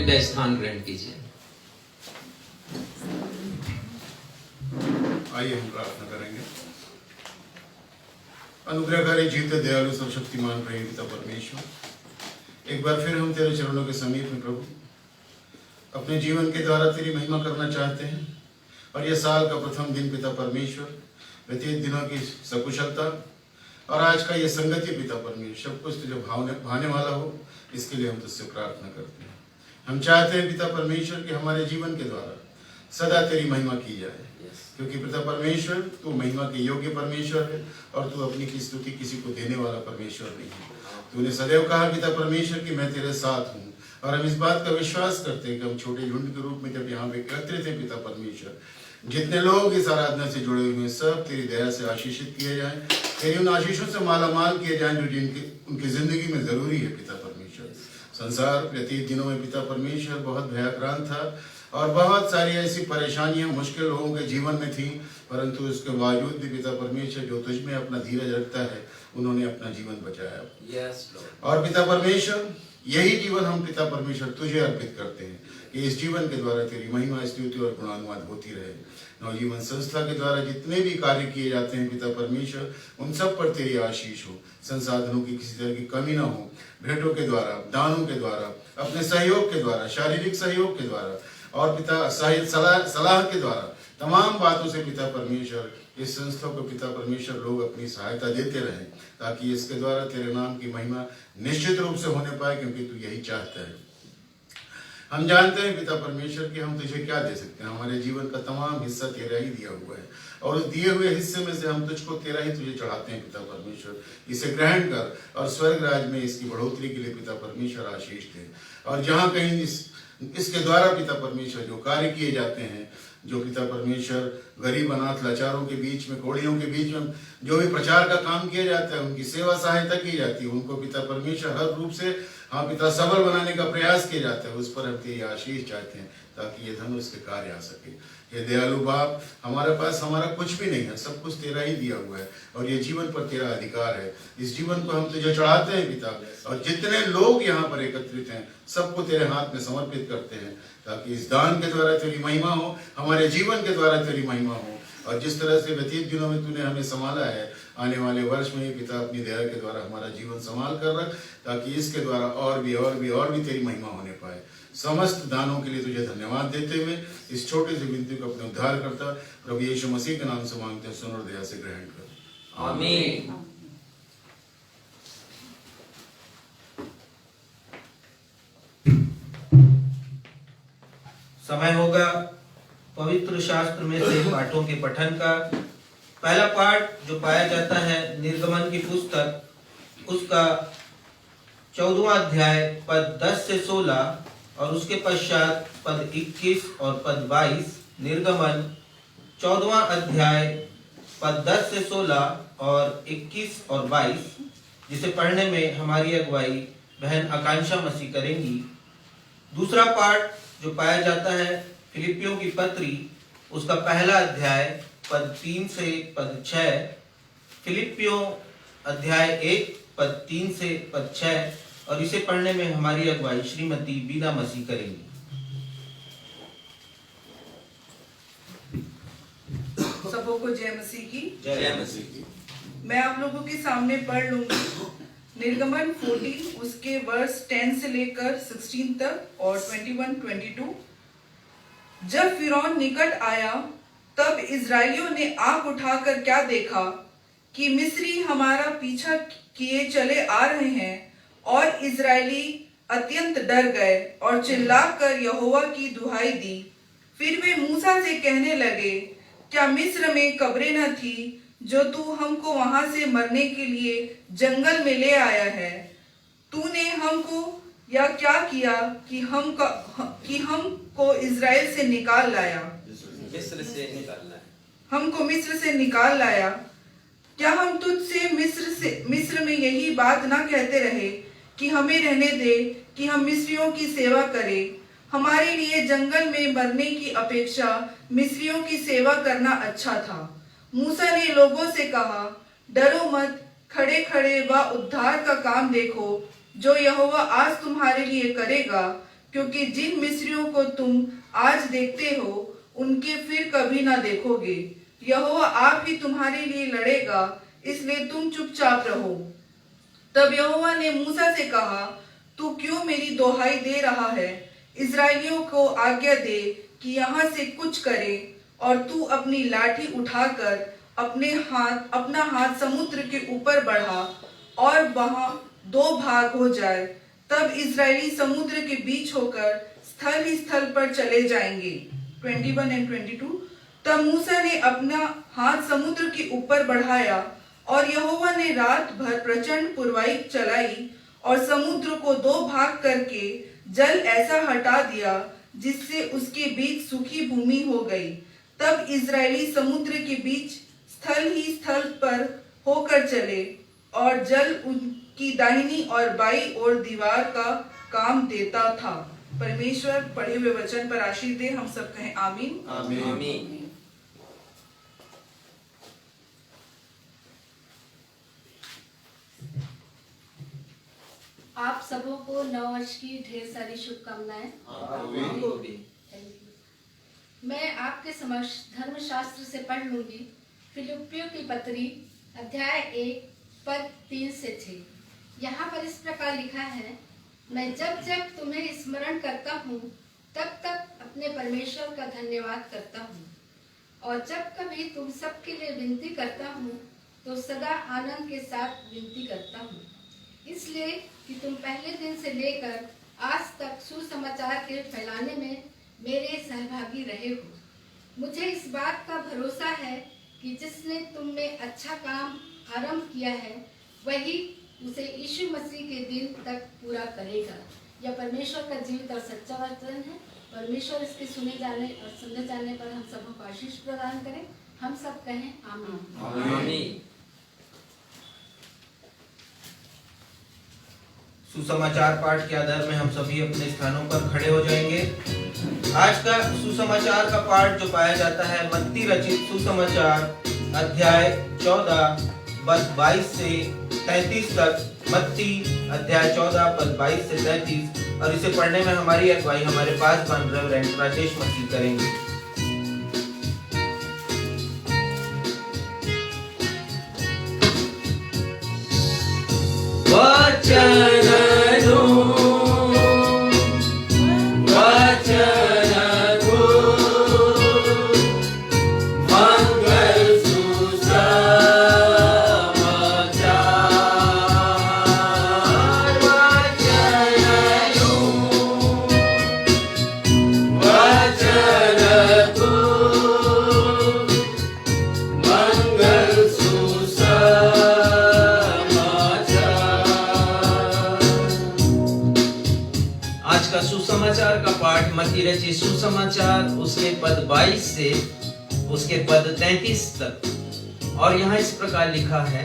पिता स्थान ग्रहण कीजिए। आइए हम प्रार्थना करेंगे। अनुग्रहकारी जीते दयालु सर्वशक्तिमान रहे पिता परमेश्वर, एक बार फिर हम तेरे चरणों के समीप में प्रभु अपने जीवन के द्वारा तेरी महिमा करना चाहते हैं। और यह साल का प्रथम दिन पिता परमेश्वर, व्यतीत दिनों की सकुशलता और आज का ये संगति पिता परमेश्वर सब कुछ तुझे भाने वाला हो, इसके लिए हम तुझसे प्रार्थना करते हैं। हम चाहते हैं पिता परमेश्वर कि हमारे जीवन के द्वारा सदा तेरी महिमा की जाए, क्योंकि पिता परमेश्वर तू महिमा के योग्य परमेश्वर है और तू अपनी की स्तुति किसी को देने वाला परमेश्वर नहीं है। तूने सदैव कहा पिता परमेश्वर कि मैं तेरे साथ हूँ, और हम इस बात का विश्वास करते हैं कि हम छोटे झुंड के रूप में जब यहाँ पे एकत्रित हैं पिता परमेश्वर, जितने लोग इस आराधना से जुड़े हुए हैं सब तेरी दया से आशीषित किए जाएं, तेरी उन आशीषों से मालामाल किए जाएं जो जिनकी उनकी जिंदगी में जरूरी है पिता परमेश्वर। संसार व्यतीत दिनों में पिता परमेश्वर बहुत भयाक्रांत था और बहुत सारी ऐसी परेशानियां मुश्किल लोगों के जीवन में थी, परंतु उसके बावजूद भी पिता परमेश्वर जो तुझ में अपना धीरज रखता है, उन्होंने अपना जीवन बचाया। और पिता परमेश्वर यही जीवन हम पिता परमेश्वर तुझे अर्पित करते हैं कि इस जीवन के द्वारा तेरी महिमा स्तुति और गुणानुवाद होती रहे। नवजीवन संस्था के द्वारा जितने भी कार्य किए जाते हैं पिता परमेश्वर, उन सब पर तेरी आशीष हो, संसाधनों की किसी तरह की कमी ना हो, भेंटों के द्वारा, दानों के द्वारा, अपने सहयोग के द्वारा, शारीरिक सहयोग के द्वारा और पिता सलाह के द्वारा, तमाम बातों से पिता परमेश्वर इस संस्था को पिता परमेश्वर लोग अपनी सहायता देते रहें, ताकि इसके द्वारा तेरे नाम की महिमा निश्चित रूप से होने पाए, क्योंकि तू यही चाहता है। हम जानते हैं पिता परमेश्वर कि हम तुझे क्या दे सकते हैं। हमारे जीवन का तमाम हिस्सा तेरा ही दिया हुआ है और उस दिए हुए हिस्से में से हम तुझको तेरा ही तुझे चढ़ाते हैं पिता परमेश्वर। इसे ग्रहण कर और स्वर्ग राज में इसकी बढ़ोतरी के लिए पिता परमेश्वर आशीष दे। और जहाँ कहीं इसके द्वारा पिता परमेश्वर जो कार्य किए जाते हैं, जो पिता परमेश्वर गरीब अनाथ लाचारों के बीच में, कोढ़ियों के बीच में जो भी प्रचार का काम किया जाता है, उनकी सेवा सहायता की जाती है, उनको पिता परमेश्वर हर रूप से पिता सबल बनाने का प्रयास किया जाता है, उस पर हम तेरी आशीष चाहते हैं ताकि ये धन उसके कार्य आ सके। ये दयालु बाप, हमारे पास हमारा कुछ भी नहीं है, सब कुछ तेरा ही दिया हुआ है और ये जीवन पर तेरा अधिकार है। इस जीवन को हम तुझे चढ़ाते हैं पिता, और जितने लोग यहाँ पर एकत्रित हैं सबको तेरे हाथ में समर्पित करते हैं, ताकि इस दान के द्वारा तेरी महिमा हो, हमारे जीवन के द्वारा तेरी महिमा हो। और जिस तरह से व्यतीत दिनों में तूने हमें संभाला है, आने वाले वर्ष में ही पिता अपनी दया के द्वारा हमारा जीवन संभाल कर रख, ताकि इसके द्वारा और भी तेरी महिमा होने पाए। समस्त दानों के लिए तुझे धन्यवाद देते हुए इस छोटे से विनती को अपने उद्धार करता प्रभु यीशु मसीह के नाम से मांगते हैं, सुन और दया से ग्रहण कर, आमीन। समय होगा पवित्र शास्त्र में से पाठों के पठन का। पहला पाठ जो पाया जाता है निर्गमन की पुस्तक, उसका 14वां अध्याय पद 10 से 16 और उसके पश्चात पद 21 और पद 22। निर्गमन 14वां अध्याय पद 10 से 16 और 21 और 22, जिसे पढ़ने में हमारी अगुवाई बहन आकांक्षा मसीह करेंगी। दूसरा पाठ जो पाया जाता है फिलिपियों की पत्री, उसका पहला अध्याय पद 3 से पद 6। फिलिपियों अध्याय 1 पद 3 से पद 6, और इसे पढ़ने में हमारी अगुवाई श्रीमती बीना मसीह करेंगी। सबों को जय मसीह की। जय मसीह की। मैं आप लोगों के सामने पढ़ लूंगी निर्गमन 14 उसके वर्स 10 से लेकर 16 तक और 21-22। जब फिरौन निकट आया तब इजराइलियों ने आंख उठाकर क्या देखा कि मिस्री हमारा पीछा किए चले आ रहे हैं, और इजरायली अत्यंत डर गए और चिल्लाकर यहोवा की दुहाई दी। फिर वे मूसा से कहने लगे, क्या मिस्र में कब्रें न थी जो तू हमको वहां से मरने के लिए जंगल में ले आया है? तूने हमको या क्या किया कि हमको इजराइल से निकाल लाया? मिस्र से निकालना है। हमको मिस्र से निकाल लाया। क्या हम तुझसे मिस्र में यही बात ना कहते रहे कि हमें रहने दे कि हम मिस्रियों की सेवा करें? हमारे लिए जंगल में मरने की अपेक्षा मिस्रियों की सेवा करना अच्छा था। मूसा ने लोगों से कहा, डरो मत, खड़े खड़े व उद्धार का काम देखो जो यहोवा आज तुम्हारे लिए करेगा, क्योंकि जिन मिस्रियों को तुम आज देखते हो उनके फिर कभी ना देखोगे। यहोवा आप ही तुम्हारे लिए लड़ेगा, इसलिए तुम चुपचाप रहो। तब यहोवा ने मूसा से कहा, तू क्यों मेरी दोहाई दे रहा है? इस्राएलियों को आज्ञा दे कि यहाँ से कुछ करे, और तू अपनी लाठी उठाकर अपना हाथ समुद्र के ऊपर बढ़ा और वहां 2 भाग हो जाए। तब इस्राएली समुद्र के बीच होकर स्थल ही स्थल पर चले जाएंगे। 21 और 22। तब मूसा ने अपना हाथ समुद्र के ऊपर बढ़ाया और यहोवा ने रात भर प्रचंड पुरवाई चलाई और समुद्र को 2 भाग करके जल ऐसा हटा दिया जिससे उसके बीच सूखी भूमि हो गई। तब इस्राएली समुद्र के बीच स्थल ही स्थल पर होकर चले और जल उनकी दाहिनी और बाई ओर दीवार का काम देता था। परमेश्वर पढ़े हुए वचन पर आशीष दे। हम सब कहें आमीन। आमीन। आप सबों को नववर्ष की ढेर सारी शुभकामनाएं। आपको भी। मैं आपके समक्ष धर्मशास्त्र से पढ़ लूंगी। फिलिप्पियों की पत्री अध्याय 1 पद 3 से 6। यहाँ पर इस प्रकार लिखा है, मैं जब जब तुम्हें स्मरण करता हूँ तब तब अपने परमेश्वर का धन्यवाद करता हूँ, और जब कभी तुम सबके लिए विनती करता हूँ तो सदा आनंद के साथ विनती करता हूँ, इसलिए कि तुम पहले दिन से लेकर आज तक सुसमाचार के फैलाने में मेरे सहभागी रहे हो। मुझे इस बात का भरोसा है कि जिसने तुम में अच्छा काम आरंभ किया है वही उसे यीशु मसीह के दिन तक पूरा करेगा। यह परमेश्वर का जीवित और सच्चा वचन है। परमेश्वर इसके सुने जाने और समझे जाने पर हम सबको आशीष प्रदान करें। हम सब कहें आमीन। आमीन। सुसमाचार पाठ के आधार में हम सभी अपने स्थानों पर खड़े हो जाएंगे। आज का सुसमाचार का पाठ जो पाया जाता है मत्ती रचित सुसमाचार अध्याय 14 पद 22 से 33 तक। मत्ती अध्याय 14 पद 22 से 33, और इसे पढ़ने में हमारी अगुवाई हमारे पास बन रेवरेंड राजेश मसीह करेंगे। सुसमाचार का पाठ मत्ती रचित सुसमाचार उसके पद 22 से उसके पद 33 तक। और यहाँ इस प्रकार लिखा है,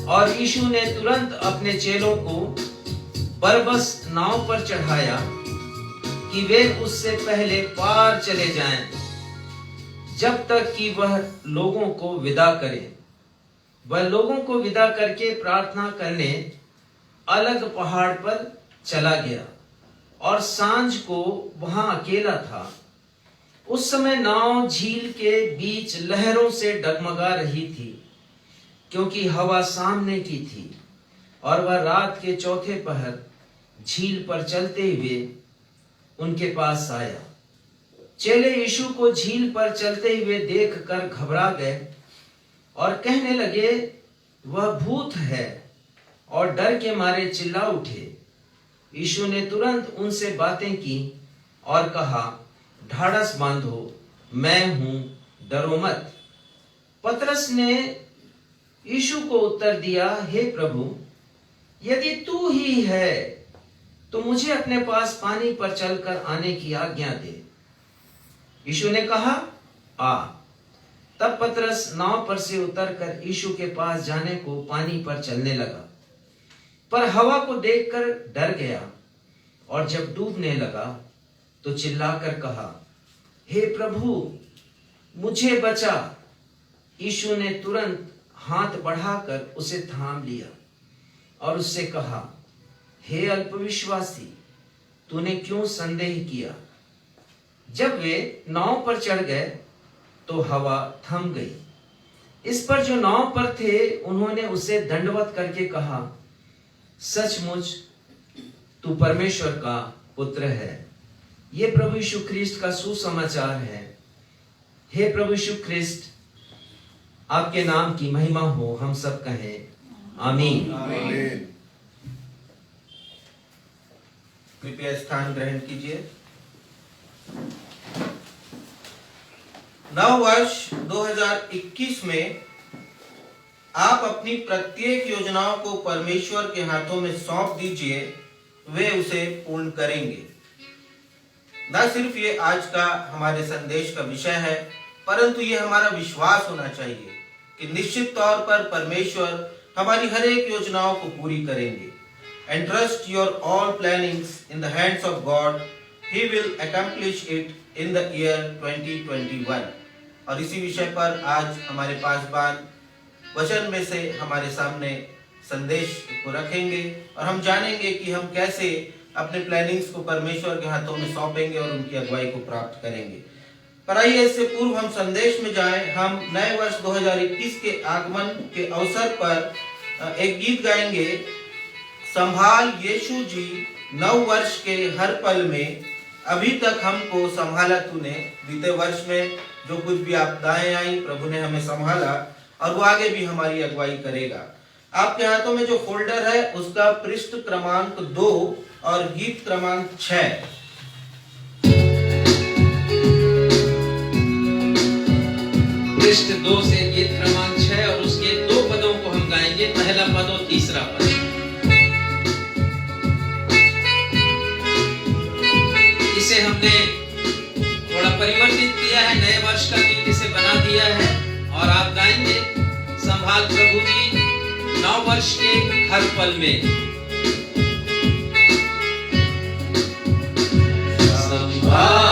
और यीशु ने तुरंत अपने चेलों को बरबस नाव पर चढ़ाया कि वे उससे पहले पार चले जाएं, जब तक कि वह लोगों को विदा करे। वह लोगों को विदा करके प्रार्थना करने अलग पहाड़ पर चला गया और सांझ को वहां अकेला था। उस समय नाव झील के बीच लहरों से डगमगा रही थी, क्योंकि हवा सामने की थी, और वह रात के चौथे पहर झील पर चलते हुए उनके पास आया। चेले यीशु को झील पर चलते हुए देखकर घबरा गए और कहने लगे, वह भूत है, और डर के मारे चिल्ला उठे। यीशु ने तुरंत उनसे बातें की और कहा, ढाढ़स बांधो, मैं हूं, डरो मत। पतरस ने यीशु को उत्तर दिया, हे प्रभु, यदि तू ही है तो मुझे अपने पास पानी पर चलकर आने की आज्ञा दे। यीशु ने कहा, आ। तब पतरस नाव पर से उतरकर यीशु के पास जाने को पानी पर चलने लगा, पर हवा को देखकर डर गया, और जब डूबने लगा तो चिल्लाकर कहा, हे प्रभु, मुझे बचा। यीशु ने तुरंत हाथ बढ़ाकर उसे थाम लिया और उससे कहा, हे अल्पविश्वासी, तूने क्यों संदेह किया? जब वे नाव पर चढ़ गए तो हवा थम गई। इस पर जो नाव पर थे उन्होंने उसे दंडवत करके कहा, सचमुच तू परमेश्वर का पुत्र है। ये प्रभु यीशु ख्रिस्त का सुसमाचार है। हे प्रभु यीशु ख्रिस्त, आपके नाम की महिमा हो, हम सब कहें आमीन। आमीन। कृपया स्थान ग्रहण कीजिए। नव वर्ष 2021 में आप अपनी प्रत्येक योजनाओं को परमेश्वर के हाथों में सौंप दीजिए, वे उसे पूर्ण करेंगे। न सिर्फ ये आज का हमारे संदेश का विषय है, परंतु ये हमारा विश्वास होना चाहिए कि निश्चित तौर पर परमेश्वर हमारी हर एक योजनाओं को पूरी करेंगे। And trust your all plannings in the hands of God. He will accomplish it in the year 2021. और इसी विषय पर आज हमारे पासवान वचन में से हमारे सामने संदेश को रखेंगे और हम जानेंगे कि हम कैसे अपने प्लानिंग्स को परमेश्वर के हाथों में सौंपेंगे और उनकी अगुवाई को प्राप्त करेंगे। पर आइए इससे पूर्व हम संदेश में जाएं। हम नए वर्ष 2021 के आगमन के अवसर पर एक गीत गाएंगे, संभाल यीशु जी नव वर्ष के हर पल में, अभी तक हमको संभाला तूने। बीते वर्ष में जो कुछ भी आपदाएं आई, प्रभु ने हमें संभाला और वो आगे भी हमारी अगुवाई करेगा। आपके हाथों में जो फोल्डर है उसका पृष्ठ क्रमांक 2 और गीत क्रमांक 6। पृष्ठ 2 से गीत क्रमांक 6 और उसके 2 पदों को हम गाएंगे, पहला पद और तीसरा पद। इसे हमने थोड़ा परिवर्तित किया है, नए वर्ष का गीत इसे बना दिया है और आप गाएंगे, संभाल प्रभु जी नव वर्ष के हर पल में।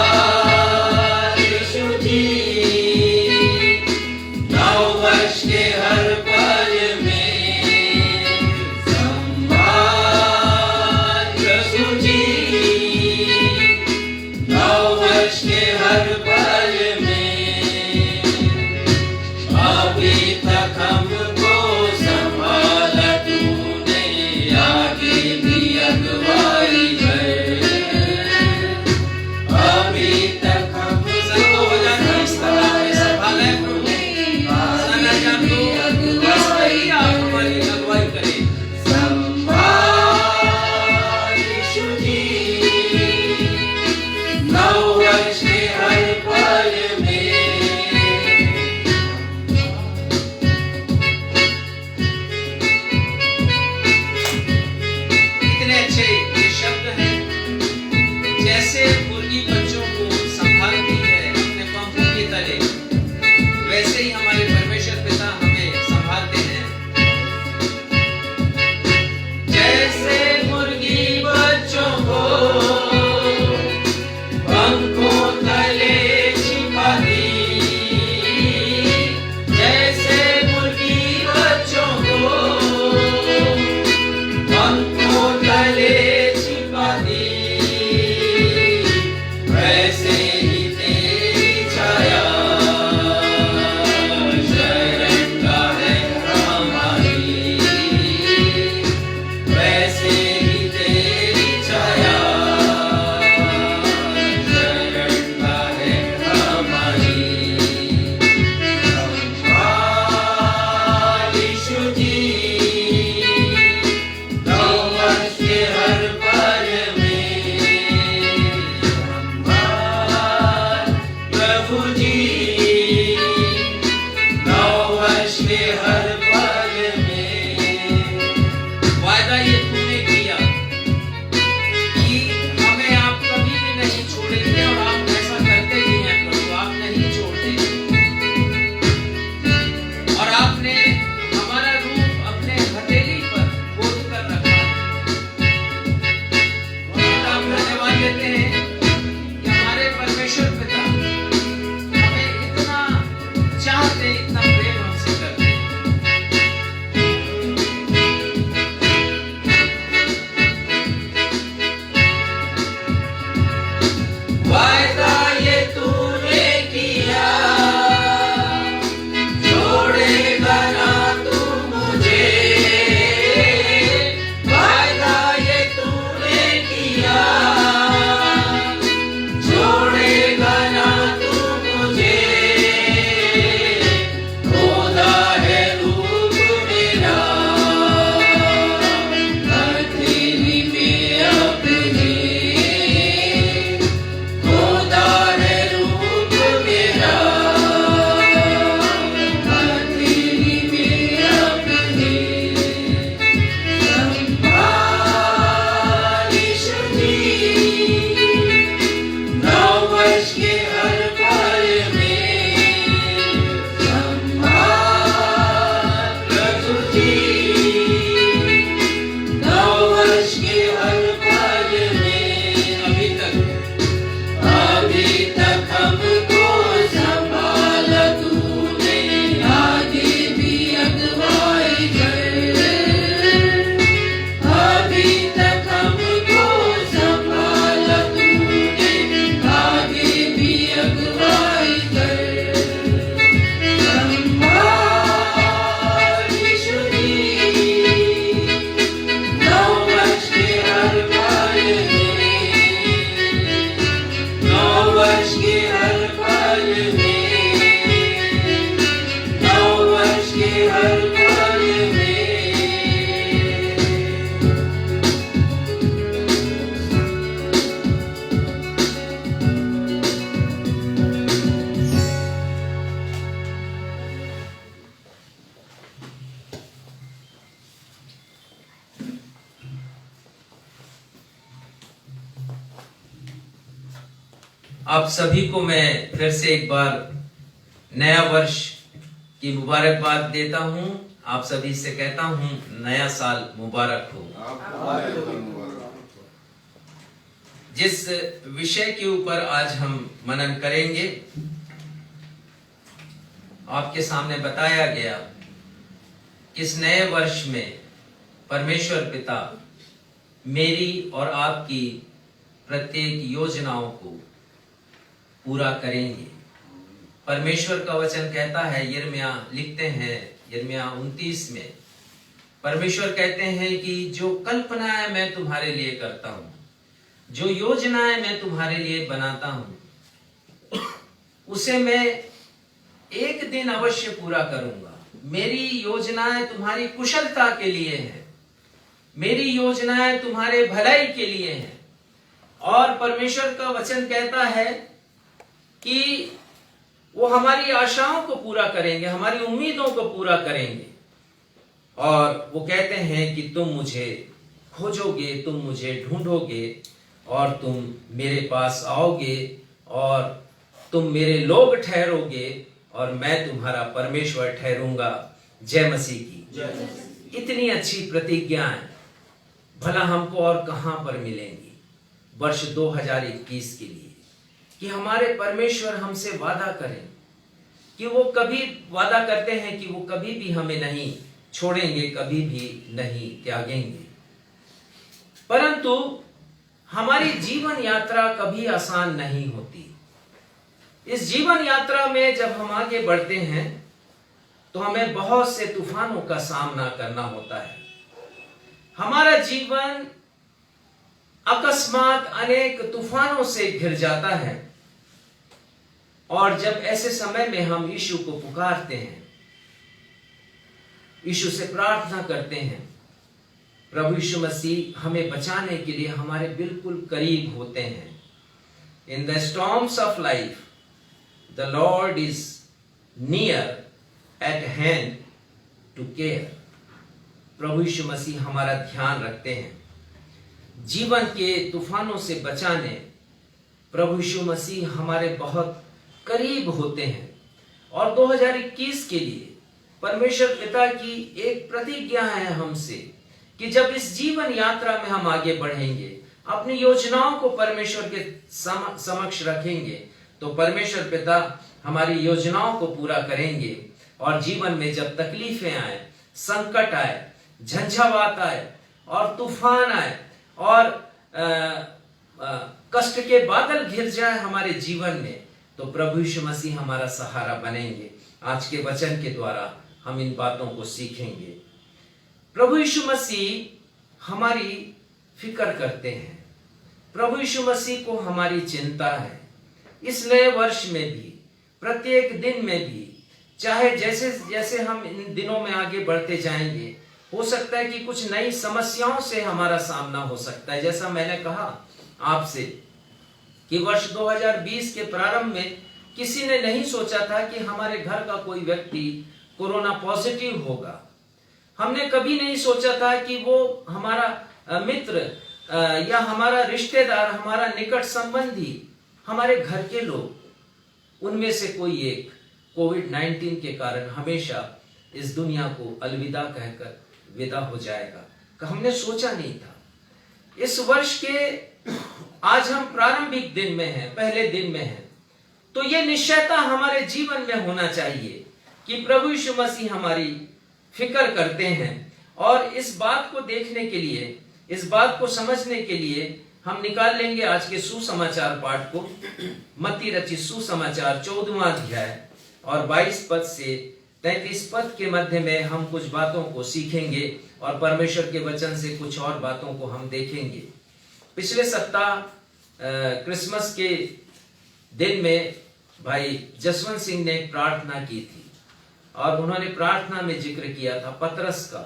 संभाल यीशु जी नव वर्ष के हर पल में, संभाल यीशु जी नव वर्ष के हर पल में, अभी तक हमको संभाला तूने, आगे भी अगुवाई कर, अभी तक हम सन 2020 तक हमें संभाला है प्रभु। सारा जान लो, आप हमारी अगुवाई करें। संभाल यीशु जी नव वर्ष के हर पल में। कितने अच्छे ये शब्द हैं, जैसे मुर्गी बच्चों को संभालती है अपने पंखों की तरह, वैसे ही हमारे परमेश्वर पिता हमें संभालते हैं। जैसे मुर्गी बच्चों को पंखों तले छिपाती, जैसे मुर्गी बच्चों को पंखों तले आप सभी को मैं फिर से एक बार नया वर्ष की मुबारकबाद देता हूं। आप सभी से कहता हूं नया साल मुबारक हो। जिस विषय के ऊपर आज हम मनन करेंगे, आपके सामने बताया गया कि इस नए वर्ष में परमेश्वर पिता मेरी और आपकी प्रत्येक योजनाओं को पूरा करेंगे। परमेश्वर का वचन कहता है, यिर्मयाह लिखते हैं यिर्मयाह 29 में, परमेश्वर कहते हैं कि जो कल्पनाएं मैं तुम्हारे लिए करता हूं, जो योजनाएं मैं तुम्हारे लिए बनाता हूं, उसे मैं एक दिन अवश्य पूरा करूंगा। मेरी योजनाएं तुम्हारी कुशलता के लिए हैं, मेरी योजनाएं तुम्हारे भलाई के लिए हैं। और परमेश्वर का वचन कहता है कि वो हमारी आशाओं को पूरा करेंगे, हमारी उम्मीदों को पूरा करेंगे। और वो कहते हैं कि तुम मुझे खोजोगे, तुम मुझे ढूंढोगे और तुम मेरे पास आओगे और तुम मेरे लोग ठहरोगे और मैं तुम्हारा परमेश्वर ठहरूंगा। जय मसीह की। इतनी अच्छी प्रतिज्ञाएं भला हमको और कहां पर मिलेंगी वर्ष 2021 के लिए, कि हमारे परमेश्वर हमसे वादा करें कि वो कभी वादा करते हैं कि वो कभी भी हमें नहीं छोड़ेंगे, कभी भी नहीं त्यागेंगे। परंतु हमारी जीवन यात्रा कभी आसान नहीं होती। इस जीवन यात्रा में जब हम आगे बढ़ते हैं तो हमें बहुत से तूफानों का सामना करना होता है। हमारा जीवन अकस्मात अनेक तूफानों से घिर जाता है और जब ऐसे समय में हम यीशु को पुकारते हैं, यीशु से प्रार्थना करते हैं, प्रभु यीशु मसीह हमें बचाने के लिए हमारे बिल्कुल करीब होते हैं। In the storms of life the lord is near at hand to care. प्रभु यीशु मसीह हमारा ध्यान रखते हैं। जीवन के तूफानों से बचाने प्रभु यीशु मसीह हमारे बहुत करीब होते हैं। और 2021 के लिए परमेश्वर पिता की एक प्रतिज्ञा है हमसे कि जब इस जीवन यात्रा में हम आगे बढ़ेंगे, अपनी योजनाओं को परमेश्वर के समक्ष रखेंगे, तो परमेश्वर पिता हमारी योजनाओं को पूरा करेंगे। और जीवन में जब तकलीफें आए, संकट आए, झंझावात आए और तूफान आए और कष्ट के बादल घिर जाए हमारे जीवन में, तो प्रभु यीशु मसीह हमारा सहारा बनेंगे। आज के वचन के द्वारा हम इन बातों को सीखेंगे। प्रभु यीशु मसीह हमारी फिक्र करते हैं। प्रभु यीशु मसीह को हमारी चिंता है। इस नए वर्ष में भी, प्रत्येक दिन में भी, चाहे जैसे जैसे हम इन दिनों में आगे बढ़ते जाएंगे, हो सकता है कि कुछ नई समस्याओं से हमारा सामना हो सकता है। जैसा मैंने कहा आपसे कि वर्ष 2020 के प्रारंभ में किसी ने नहीं सोचा था कि हमारे घर का कोई व्यक्ति कोरोना पॉजिटिव होगा। हमने कभी नहीं सोचा था कि वो हमारा मित्र या हमारा रिश्तेदार, हमारा निकट संबंधी, हमारे घर के लोग, उनमें से कोई एक कोविड-19 के कारण हमेशा इस दुनिया को अलविदा कहकर विदा हो जाएगा। हमने सोचा नहीं था। इस वर्ष के आज हम प्रारंभिक दिन में हैं, पहले दिन में हैं, तो ये निश्चयता हमारे जीवन में होना चाहिए कि प्रभु यीशु मसीह हमारी फिक्र करते हैं। और इस बात को देखने के लिए, इस बात को समझने के लिए हम निकाल लेंगे आज के सुसमाचार पाठ को। मत्ती रचित सुसमाचार 14वां अध्याय और 22 पद से 33 पद के मध्य में हम कुछ बातों को सीखेंगे और परमेश्वर के वचन से कुछ और बातों को हम देखेंगे। पिछले सप्ताह क्रिसमस के दिन में भाई जसवंत सिंह ने एक प्रार्थना की थी और उन्होंने प्रार्थना में जिक्र किया था पतरस का,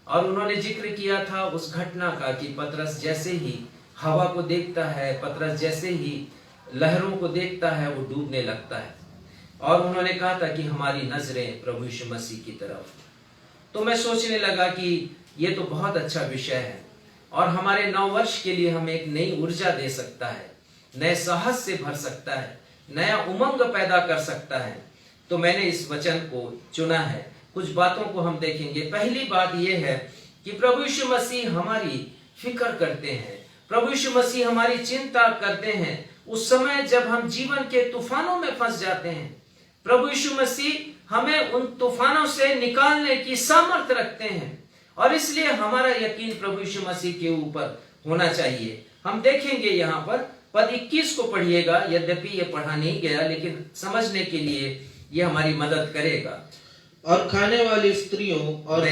और उन्होंने जिक्र किया था उस घटना का कि पतरस जैसे ही हवा को देखता है, पतरस जैसे ही लहरों को देखता है, वो डूबने लगता है। और उन्होंने कहा था कि हमारी नजरें प्रभु यीशु मसीह की तरफ। तो मैं सोचने लगा कि ये तो बहुत अच्छा विषय है और हमारे नव वर्ष के लिए हमें एक नई ऊर्जा दे सकता है। नए साहस से भर सकता है, नया उमंग पैदा कर सकता है। तो मैंने इस वचन को चुना है। कुछ बातों को हम देखेंगे। पहली बात यह है कि प्रभु यीशु मसीह हमारी फिक्र करते हैं, प्रभु यीशु मसीह हमारी चिंता करते हैं उस समय जब हम जीवन के तूफानों में फंस जाते हैं। प्रभु यीशु मसीह हमें उन तूफानों से निकालने की सामर्थ्य रखते हैं और इसलिए हमारा यकीन प्रभु यीशु मसीह के ऊपर होना चाहिए। हम देखेंगे यहाँ पर पद 21 को पढ़िएगा, यद्यपि ये पढ़ा नहीं गया लेकिन समझने के लिए ये हमारी मदद करेगा। और खाने वाली स्त्रियों और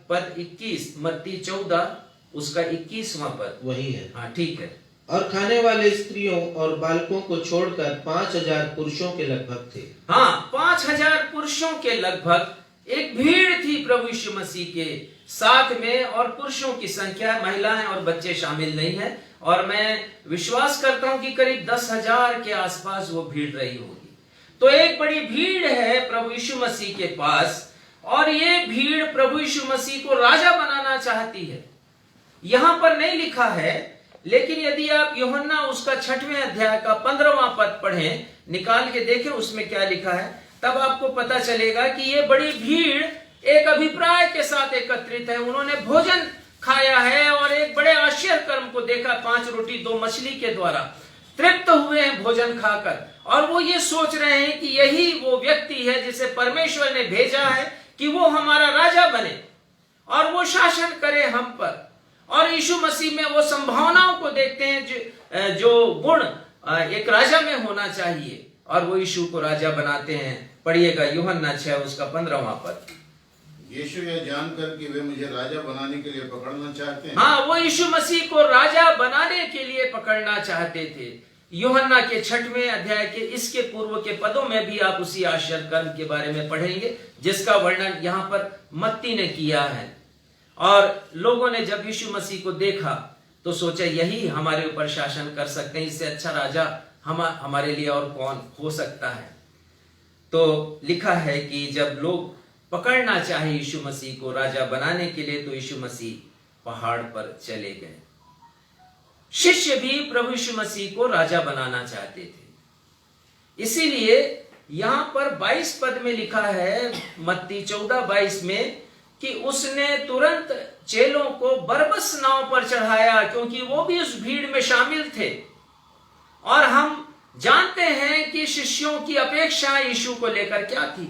पद 21 मत्ती 14 उसका 21वां पद वही है। हाँ ठीक है। और खाने वाले स्त्रियों और बालकों को छोड़कर 5000 पुरुषों के लगभग थे। हाँ, 5000 पुरुषों के लगभग एक भीड़ थी प्रभु यीशु मसीह के साथ में, और पुरुषों की संख्या, महिलाएं और बच्चे शामिल नहीं है, और मैं विश्वास करता हूं कि करीब 10,000 के आसपास वो भीड़ रही होगी। तो एक बड़ी भीड़ है प्रभु यीशु मसीह के पास, और ये भीड़ प्रभु यीशु मसीह को राजा बनाना चाहती है। यहां पर नहीं लिखा है, लेकिन यदि आप यूहन्ना उसका 6वें अध्याय का 15वां पद पढ़ें, निकाल के देखें उसमें क्या लिखा है, तब आपको पता चलेगा कि ये बड़ी भीड़ एक अभिप्राय के साथ एकत्रित है। उन्होंने भोजन खाया है और एक बड़े आश्चर्य कर्म को देखा, 5 रोटी 2 मछली के द्वारा तृप्त हुए हैं भोजन खाकर, और वो ये सोच रहे हैं कि यही वो व्यक्ति है जिसे परमेश्वर ने भेजा है कि वो हमारा राजा बने और वो शासन करे हम पर। और यीशु मसीह में वो संभावनाओं को देखते हैं जो गुण एक राजा में होना चाहिए, और वो यीशु को राजा बनाते हैं। पढ़िएगा यूहन्ना 6 उसका 15वां पद। यीशु यह जानकर कि वे मुझे राजा बनाने के लिए पकड़ना चाहते हैं। हाँ, वो यीशु मसीह को राजा बनाने के लिए पकड़ना चाहते थे। यूहन्ना के 6वें अध्याय के इसके पूर्व के पदों में भी आप उसी आश्चर्य कर्म के बारे में पढ़ेंगे जिसका वर्णन यहाँ पर मत्ती ने किया है। और लोगों ने जब यीशु मसीह को देखा तो सोचा यही हमारे ऊपर शासन कर सकते हैं, इससे अच्छा राजा हमारे लिए और कौन हो सकता है। तो लिखा है कि जब लोग पकड़ना चाहे यीशु मसीह को राजा बनाने के लिए, तो यीशु मसीह पहाड़ पर चले गए। शिष्य भी प्रभु यीशु मसीह को राजा बनाना चाहते थे, इसीलिए यहां पर 22 पद में लिखा है, मत्ती 14:22 में, कि उसने तुरंत चेलों को बरबस नाव पर चढ़ाया, क्योंकि वो भी उस भीड़ में शामिल थे। और हम जानते हैं कि शिष्यों की अपेक्षा यीशु को लेकर क्या थी।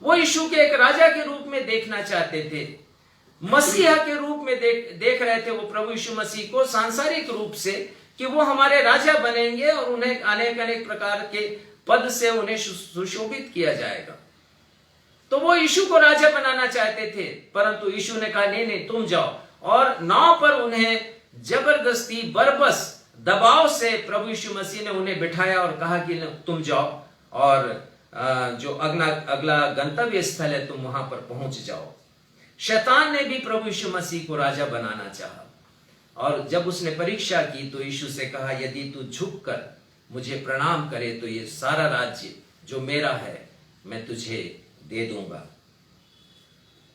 वो यीशु के एक राजा के रूप में देखना चाहते थे, मसीहा के रूप में देख रहे थे वो प्रभु यीशु मसीह को सांसारिक रूप से, कि वो हमारे राजा बनेंगे और उन्हें अनेक अनेक प्रकार के पद से उन्हें सुशोभित किया जाएगा। तो वो यीशु को राजा बनाना चाहते थे, परंतु यीशु ने कहा नहीं नहीं तुम जाओ, और नाव पर उन्हें जबरदस्ती बरबस दबाव से प्रभु यीशु मसीह ने उन्हें बिठाया और कहा कि तुम जाओ और जो अगला गंतव्य स्थल है तुम वहां पर पहुंच जाओ। शैतान ने भी प्रभु यीशु मसीह को राजा बनाना चाहा, और जब उसने परीक्षा की तो यीशु से कहा यदि तू झुककर मुझे प्रणाम करे तो ये सारा राज्य जो मेरा है मैं तुझे दे दूंगा।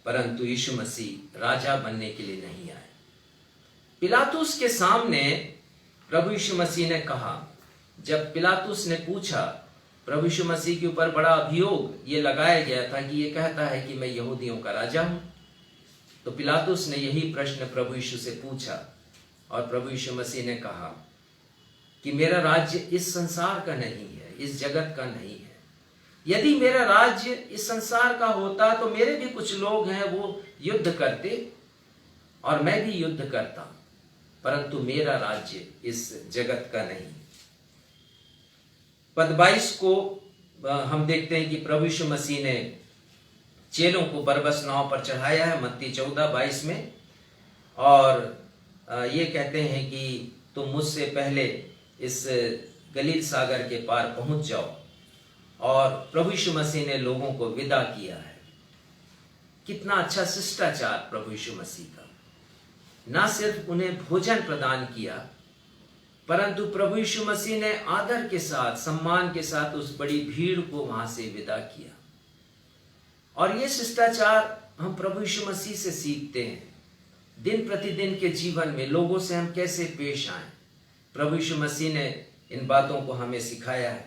परंतु यीशु मसीह राजा बनने के लिए नहीं आए। पिलातुस के सामने प्रभु यीशु मसीह ने कहा, जब पिलातुस ने पूछा, प्रभु यीशु मसीह के ऊपर बड़ा अभियोग ये लगाया गया था कि ये कहता है कि मैं यहूदियों का राजा हूं, तो पिलातुस ने यही प्रश्न प्रभु यीशु से पूछा, और प्रभु यीशु मसीह ने कहा कि मेरा राज्य इस संसार का नहीं है, इस जगत का नहीं है। यदि मेरा राज्य इस संसार का होता तो मेरे भी कुछ लोग हैं वो युद्ध करते और मैं भी युद्ध करता, परंतु मेरा राज्य इस जगत का नहीं। पद 22 को हम देखते हैं कि प्रभु यीशु मसीह ने चेलों को बरबस नाव पर चढ़ाया है, मत्ती 14:22 में, और ये कहते हैं कि तुम मुझसे पहले इस गलील सागर के पार पहुंच जाओ, और प्रभु यीशु मसीह ने लोगों को विदा किया है। कितना अच्छा शिष्टाचार प्रभु यीशु मसीह का। ना सिर्फ उन्हें भोजन प्रदान किया, परंतु प्रभु यीशु मसीह ने आदर के साथ, सम्मान के साथ उस बड़ी भीड़ को वहां से विदा किया। और ये शिष्टाचार हम प्रभु यीशु मसीह से सीखते हैं। दिन प्रतिदिन के जीवन में लोगों से हम कैसे पेश आए। प्रभु यीशु मसीह ने इन बातों को हमें सिखाया है।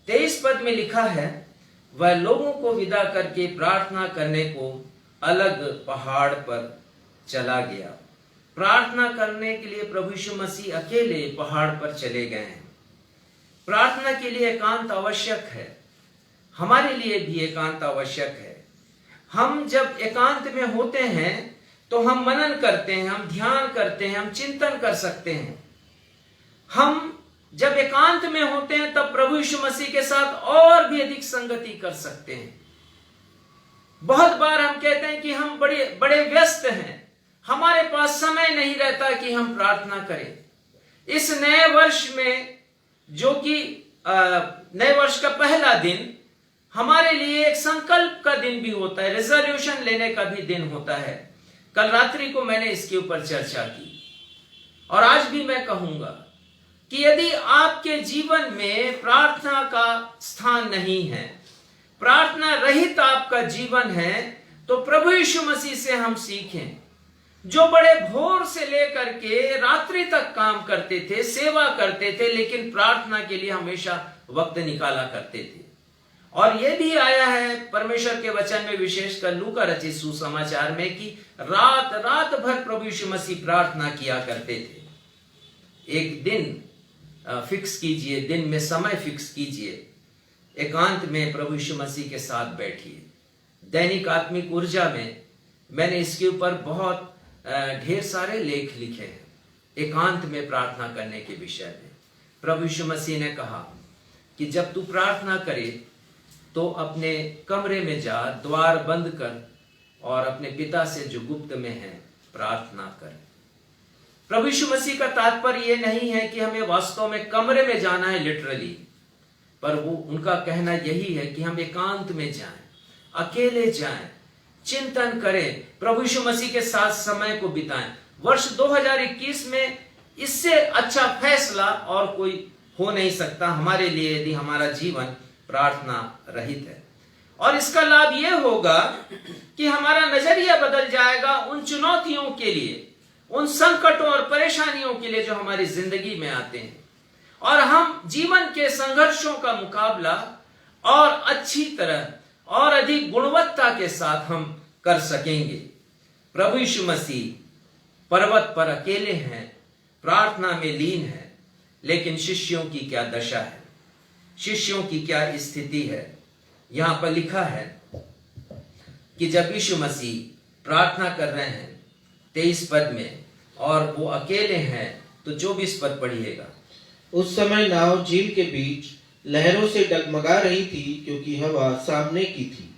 23 पद में लिखा है, वह लोगों को विदा करके प्रार्थना करने को अलग पहाड़ पर चला गया। प्रार्थना करने के लिए प्रभु यीशु मसीह अकेले पहाड़ पर चले गए हैं। प्रार्थना के लिए एकांत आवश्यक है, हमारे लिए भी एकांत आवश्यक है। हम जब एकांत में होते हैं तो हम मनन करते हैं, हम ध्यान करते हैं, हम चिंतन कर सकते हैं। हम जब एकांत में होते हैं तब प्रभु यीशु मसीह के साथ और भी अधिक संगति कर सकते हैं। बहुत बार हम कहते हैं कि हम बड़े बड़े व्यस्त हैं, हमारे पास समय नहीं रहता कि हम प्रार्थना करें। इस नए वर्ष में, जो कि नए वर्ष का पहला दिन हमारे लिए एक संकल्प का दिन भी होता है, रेजोल्यूशन लेने का भी दिन होता है। कल रात्रि को मैंने इसके ऊपर चर्चा की और आज भी मैं कहूंगा कि यदि आपके जीवन में प्रार्थना का स्थान नहीं है, प्रार्थना रहित आपका जीवन है, तो प्रभु यीशु मसीह से हम सीखें, जो बड़े भोर से लेकर के रात्रि तक काम करते थे, सेवा करते थे, लेकिन प्रार्थना के लिए हमेशा वक्त निकाला करते थे। और यह भी आया है परमेश्वर के वचन में, विशेषकर लूका रचित सुसमाचार में, कि रात रात भर प्रभु यीशु मसीह प्रार्थना किया करते थे। एक दिन फिक्स कीजिए, दिन में समय फिक्स कीजिए, एकांत में प्रभु यीशु मसीह के साथ बैठिए। दैनिक आत्मिक ऊर्जा में मैंने इसके ऊपर बहुत ढेर सारे लेख लिखे हैं, एकांत में प्रार्थना करने के विषय में। प्रभु यीशु मसीह ने कहा कि जब तू प्रार्थना करे तो अपने कमरे में जा, द्वार बंद कर और अपने पिता से जो गुप्त में है प्रार्थना कर। प्रभु यीशु मसीह का तात्पर्य यह नहीं है कि हमें वास्तव में कमरे में जाना है लिटरली, पर वो उनका कहना यही है कि हम एकांत में जाएं, अकेले जाएं, चिंतन करें, प्रभु यीशु मसीह के साथ समय को बिताएं। वर्ष 2021 में इससे अच्छा फैसला और कोई हो नहीं सकता हमारे लिए, यदि हमारा जीवन प्रार्थना रहित है। और इसका लाभ यह होगा कि हमारा नजरिया बदल जाएगा उन चुनौतियों के लिए, उन संकटों और परेशानियों के लिए जो हमारी जिंदगी में आते हैं, और हम जीवन के संघर्षों का मुकाबला और अच्छी तरह और अधिक गुणवत्ता के साथ हम कर सकेंगे। प्रभु यीशु मसीह पर्वत पर अकेले हैं, प्रार्थना में लीन है, लेकिन शिष्यों की क्या दशा है, शिष्यों की क्या स्थिति है। यहां पर लिखा है कि जब यीशु मसीह प्रार्थना कर रहे हैं 23 पद में, और वो अकेले हैं, तो 24 पद पढ़िएगा। उस समय नाव झील के बीच लहरों से डगमगा रही थी, क्योंकि हवा सामने की थी।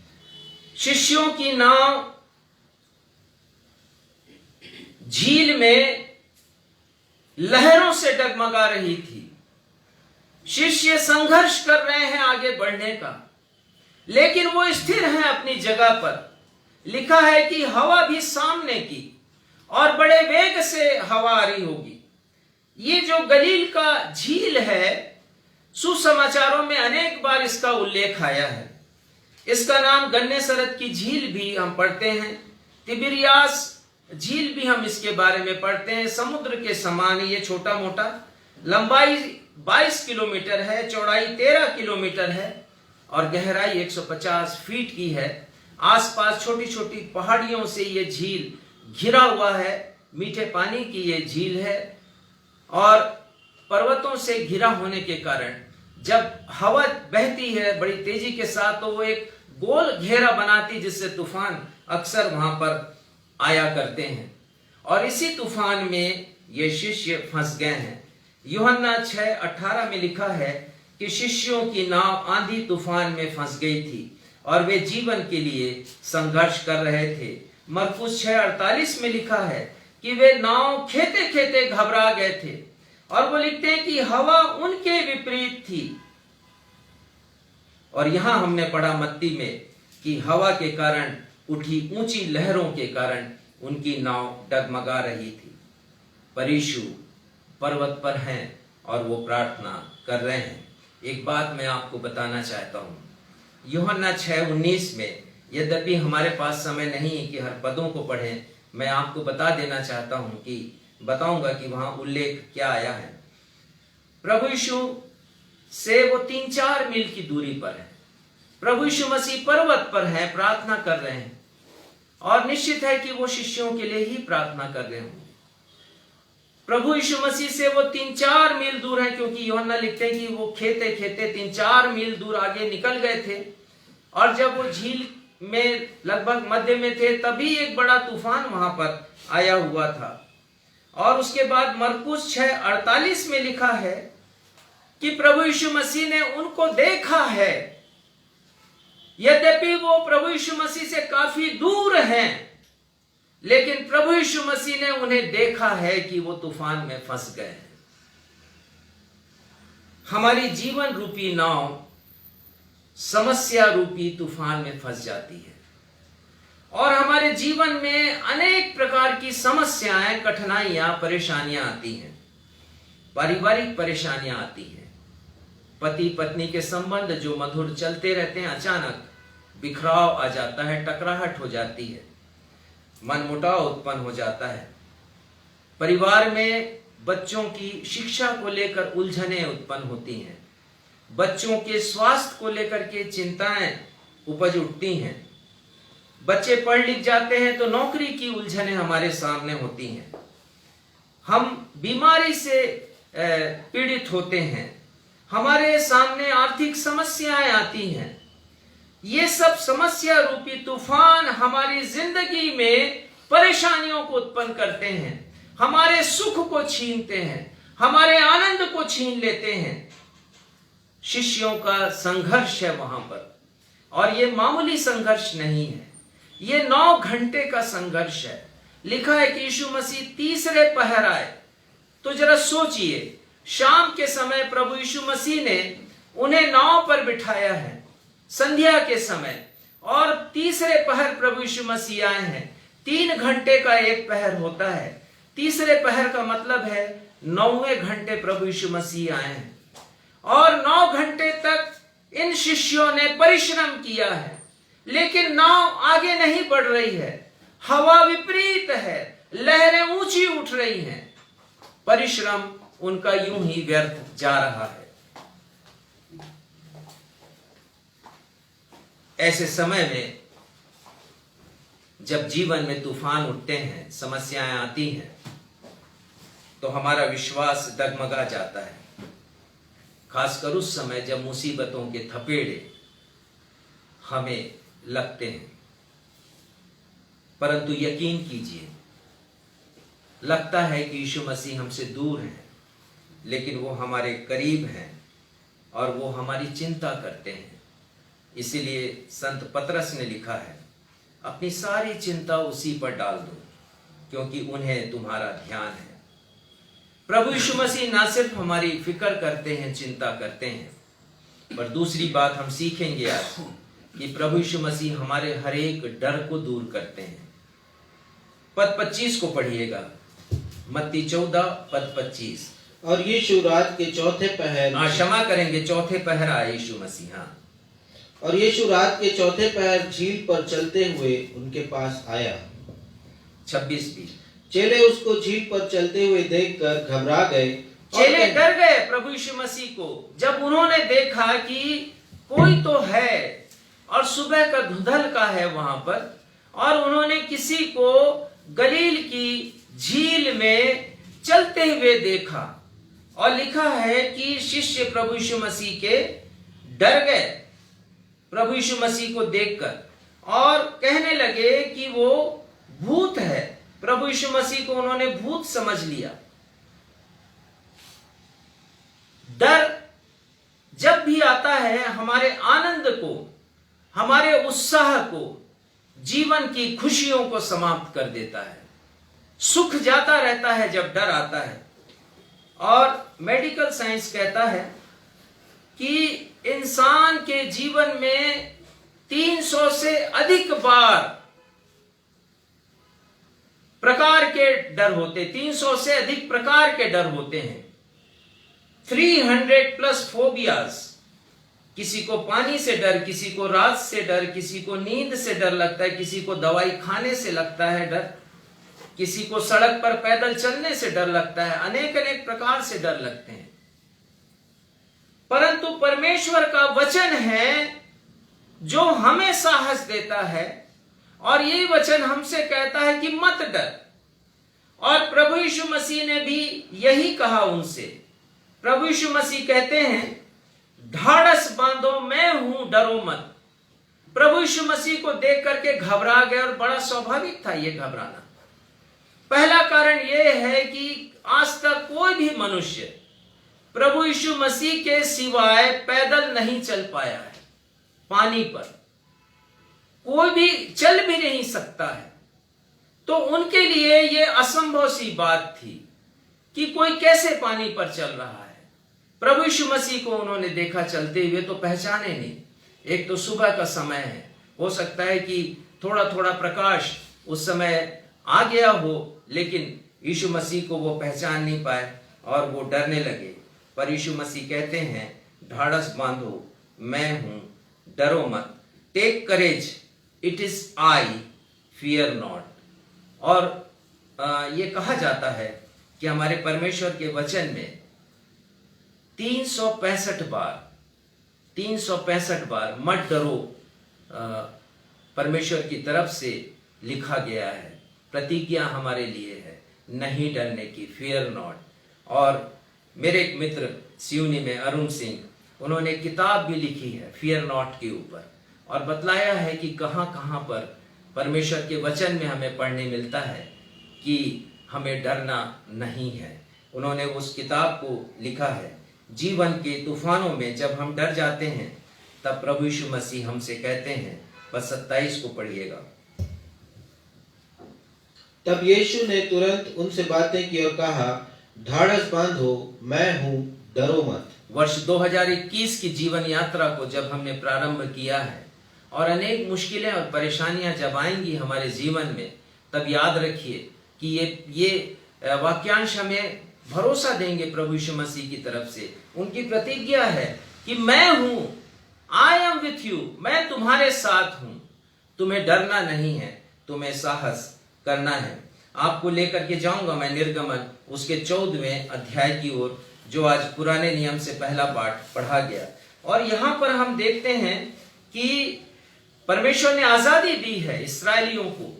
शिष्यों की नाव झील में लहरों से डगमगा रही थी। शिष्य संघर्ष कर रहे हैं आगे बढ़ने का, लेकिन वो स्थिर हैं अपनी जगह पर। लिखा है कि हवा भी सामने की और बड़े वेग से हवा आ रही होगी। ये जो गलील का झील है, सुसमाचारों में अनेक बार इसका उल्लेख आया है। इसका नाम गन्नेसरत की झील भी हम पढ़ते हैं, तिबिरियास झील भी हम इसके बारे में पढ़ते हैं। समुद्र के समान ये छोटा मोटा, लंबाई 22 किलोमीटर है, चौड़ाई 13 किलोमीटर है और गहराई 150 फीट की है। आसपास छोटी छोटी पहाड़ियों से ये झील घिरा हुआ है। मीठे पानी की ये झील है और पर्वतों से घिरा होने के कारण जब हवा बहती है बड़ी तेजी के साथ, तो वो एक गोल घेरा बनाती, जिससे तूफान अक्सर वहां पर आया करते हैं। और इसी तूफान में ये शिष्य फंस गए हैं। यूहन्ना 6:18 में लिखा है कि शिष्यों की नाव आंधी तूफान में फंस गई थी और वे जीवन के लिए संघर्ष कर रहे थे। मरकुस 6:48 में लिखा है कि वे नाव खेते खेते घबरा गए थे, और वो लिखते हैं कि हवा उनके विपरीत थी। और यहां हमने पढ़ा मत्ती में कि हवा के कारण उठी ऊंची लहरों के कारण उनकी नाव डगमगा रही थी। पर यीशु पर्वत पर हैं और वो प्रार्थना कर रहे हैं। एक बात मैं आपको बताना चाहता हूं, यूहन्ना 6:19 में, यद्यपि हमारे पास समय नहीं है कि हर पदों को पढ़ें, मैं आपको बता देना चाहता हूं कि बताऊंगा कि वहां उल्लेख क्या आया है। प्रभु यीशु से वो 3-4 मील की दूरी पर है। प्रभु यीशु मसीह पर्वत पर है, प्रार्थना कर रहे हैं, और निश्चित है कि वो शिष्यों के लिए ही प्रार्थना कर रहे होंगे। प्रभु यीशु मसीह से वो 3-4 मील दूर है, क्योंकि यूहन्ना लिखते हैं कि वो खेते खेते 3-4 मील दूर आगे निकल गए थे, और जब वो झील में लगभग मध्य में थे तभी एक बड़ा तूफान वहां पर आया हुआ था। और उसके बाद मरकुस 6:48 में लिखा है कि प्रभु यीशु मसीह ने उनको देखा है, यद्यपि वो प्रभु यीशु मसीह से काफी दूर हैं, लेकिन प्रभु यीशु मसीह ने उन्हें देखा है कि वो तूफान में फंस गए हैं। हमारी जीवन रूपी नाव समस्या रूपी तूफान में फंस जाती है, और हमारे जीवन में अनेक प्रकार की समस्याएं, कठिनाइयां, परेशानियां आती हैं। पारिवारिक परेशानियां आती हैं, पति पत्नी के संबंध जो मधुर चलते रहते हैं, अचानक बिखराव आ जाता है, टकराहट हो जाती है, मनमुटाव उत्पन्न हो जाता है। परिवार में बच्चों की शिक्षा को लेकर उलझनें उत्पन्न होती हैं, बच्चों के स्वास्थ्य को लेकर के चिंताएं उपज उठती हैं। बच्चे पढ़ लिख जाते हैं तो नौकरी की उलझनें हमारे सामने होती हैं। हम बीमारी से पीड़ित होते हैं, हमारे सामने आर्थिक समस्याएं आती हैं। ये सब समस्या रूपी तूफान हमारी जिंदगी में परेशानियों को उत्पन्न करते हैं, हमारे सुख को छीनते हैं, हमारे आनंद को छीन लेते हैं। शिष्यों का संघर्ष है वहां पर, और ये मामूली संघर्ष नहीं है, ये 9 घंटे का संघर्ष है। लिखा है कि यीशु मसीह तीसरे पहर आए। तो जरा सोचिए, शाम के समय प्रभु यीशु मसीह ने उन्हें नाव पर बिठाया है संध्या के समय, और तीसरे पहर प्रभु यीशु मसीह आए हैं। 3 घंटे का एक पहर होता है, तीसरे पहर का मतलब है 9वें घंटे प्रभु यीशु मसीह आए हैं, और 9 घंटे तक इन शिष्यों ने परिश्रम किया है, लेकिन नाव आगे नहीं बढ़ रही है, हवा विपरीत है, लहरें ऊंची उठ रही हैं, परिश्रम उनका यूं ही व्यर्थ जा रहा है। ऐसे समय में जब जीवन में तूफान उठते हैं, समस्याएं आती हैं, तो हमारा विश्वास डगमगा जाता है, खासकर उस समय जब मुसीबतों के थपेड़े हमें लगते हैं। परंतु यकीन कीजिए, लगता है कि यीशु मसीह हमसे दूर हैं, लेकिन वो हमारे करीब हैं और वो हमारी चिंता करते हैं। इसीलिए संत पतरस ने लिखा है, अपनी सारी चिंता उसी पर डाल दो, क्योंकि उन्हें तुम्हारा ध्यान है। प्रभु यीशु मसीह ना सिर्फ हमारी फिक्र करते हैं, चिंता करते हैं, पर दूसरी बात हम सीखेंगे आज कि प्रभु यीशु मसीह हमारे हर एक डर को दूर करते हैं। पद 25 को पढ़िएगा, मत्ती 14 पद 25। और यीशु रात के चौथे पहर, क्षमा करेंगे, चौथे पहर आए यीशु मसीह। हाँ, और यीशु रात के चौथे पहर झील पर चलते हुए उनके पास आया। 26 भी। चेले उसको झील पर चलते हुए देखकर घबरा गए। चेले डर गए प्रभु यीशु मसीह को, जब उन्होंने देखा कि कोई तो है और सुबह का धुंधल का है वहां पर, और उन्होंने किसी को गलील की झील में चलते हुए देखा। और लिखा है कि शिष्य प्रभु यीशु मसीह के डर गए प्रभु यीशु मसीह को देखकर, और कहने लगे कि वो भूत है। प्रभु यीशु मसीह को उन्होंने भूत समझ लिया। डर जब भी आता है, हमारे आनंद को, हमारे उत्साह को, जीवन की खुशियों को समाप्त कर देता है। सुख जाता रहता है जब डर आता है। और मेडिकल साइंस कहता है कि इंसान के जीवन में 300 से अधिक प्रकार के डर होते, 300 से अधिक प्रकार के डर होते हैं। 300 प्लस फोबियाज। किसी को पानी से डर, किसी को रात से डर, किसी को नींद से डर लगता है, किसी को दवाई खाने से लगता है डर, किसी को सड़क पर पैदल चलने से डर लगता है, अनेक अनेक प्रकार से डर लगते हैं। परंतु परमेश्वर का वचन है जो हमें साहस देता है, और ये वचन हमसे कहता है कि मत डर। और प्रभु यीशु मसीह ने भी यही कहा उनसे। प्रभु यीशु मसीह कहते हैं, ढाढ़स बांधो, मैं हूं, डरो मत। प्रभु यीशु मसीह को देख करके घबरा गए, और बड़ा स्वाभाविक था ये घबराना। पहला कारण यह है कि आज तक कोई भी मनुष्य प्रभु यीशु मसीह के सिवाय पैदल नहीं चल पाया है। पानी पर कोई भी चल भी नहीं सकता है। तो उनके लिए यह असंभव सी बात थी कि कोई कैसे पानी पर चल रहा है। प्रभु यीशु मसीह को उन्होंने देखा चलते हुए तो पहचाने नहीं। एक तो सुबह का समय है, हो सकता है कि थोड़ा थोड़ा प्रकाश उस समय आ गया हो, लेकिन यीशु मसीह को वो पहचान नहीं पाए और वो डरने लगे। पर यीशु मसीह कहते हैं, ढाढ़स बांधो, मैं हूं, डरो मत। Take courage, it is I, fear not. और ये कहा जाता है कि हमारे परमेश्वर के वचन में 365 बार मत डरो परमेश्वर की तरफ से लिखा गया है। प्रतिज्ञा हमारे लिए है नहीं डरने की, फियर नॉट। और मेरे एक मित्र सियूनी में अरुण सिंह, उन्होंने किताब भी लिखी है फियर नॉट के ऊपर, और बतलाया है कि कहां कहां पर परमेश्वर के वचन में हमें पढ़ने मिलता है कि हमें डरना नहीं है। उन्होंने उस किताब को लिखा है। जीवन के तूफानों में जब हम डर जाते हैं, तब प्रभु यीशु मसीह हमसे कहते हैं, बस 27 को पढ़िएगा। तब यीशु ने तुरंत उनसे बातें की और कहा, ढाढ़स बांधो, मैं हूं, डरो मत। वर्ष 2021 की जीवन यात्रा को जब हमने प्रारंभ किया है, और अनेक मुश्किलें और परेशानियां जब आएंगी हमारे जीवन में, तब याद रखिए कि ये वाक्यांश हमें भरोसा देंगे प्रभु यीशु मसीह की तरफ से। उनकी प्रतिज्ञा है कि मैं हूं, आई एम विथ यू, मैं तुम्हारे साथ हूं, तुम्हें डरना नहीं है, तुम्हें साहस करना है। आपको लेकर के जाऊंगा मैं निर्गमन उसके 14वें अध्याय की ओर, जो आज पुराने नियम से पहला पाठ पढ़ा गया। और यहां पर हम देखते हैं कि परमेश्वर ने आजादी दी है इस्राएलियों को,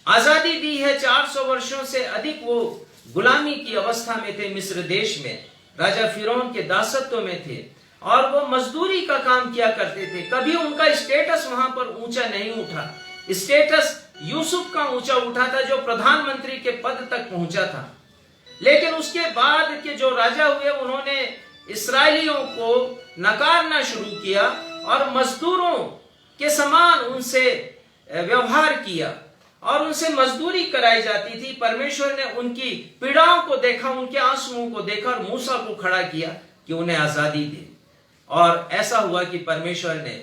आजादी दी है। 400 वर्षों से अधिक वो गुलामी की अवस्था में थे, मिस्र देश में राजा फिरौन के दासत्व में थे, और वो मजदूरी का काम किया करते थे। कभी उनका स्टेटस वहां पर ऊंचा नहीं उठा। स्टेटस यूसुफ का ऊंचा उठा था, जो प्रधानमंत्री के पद तक पहुंचा था। लेकिन उसके बाद के जो राजा हुए, उन्होंने इस्राएलियों को नकारना शुरू किया और मजदूरों के समान उनसे व्यवहार किया, और उनसे मजदूरी कराई जाती थी। परमेश्वर ने उनकी पीड़ाओं को देखा, उनके आंसुओं को देखा, और मूसा को खड़ा किया कि उन्हें आजादी दे। और ऐसा हुआ कि परमेश्वर ने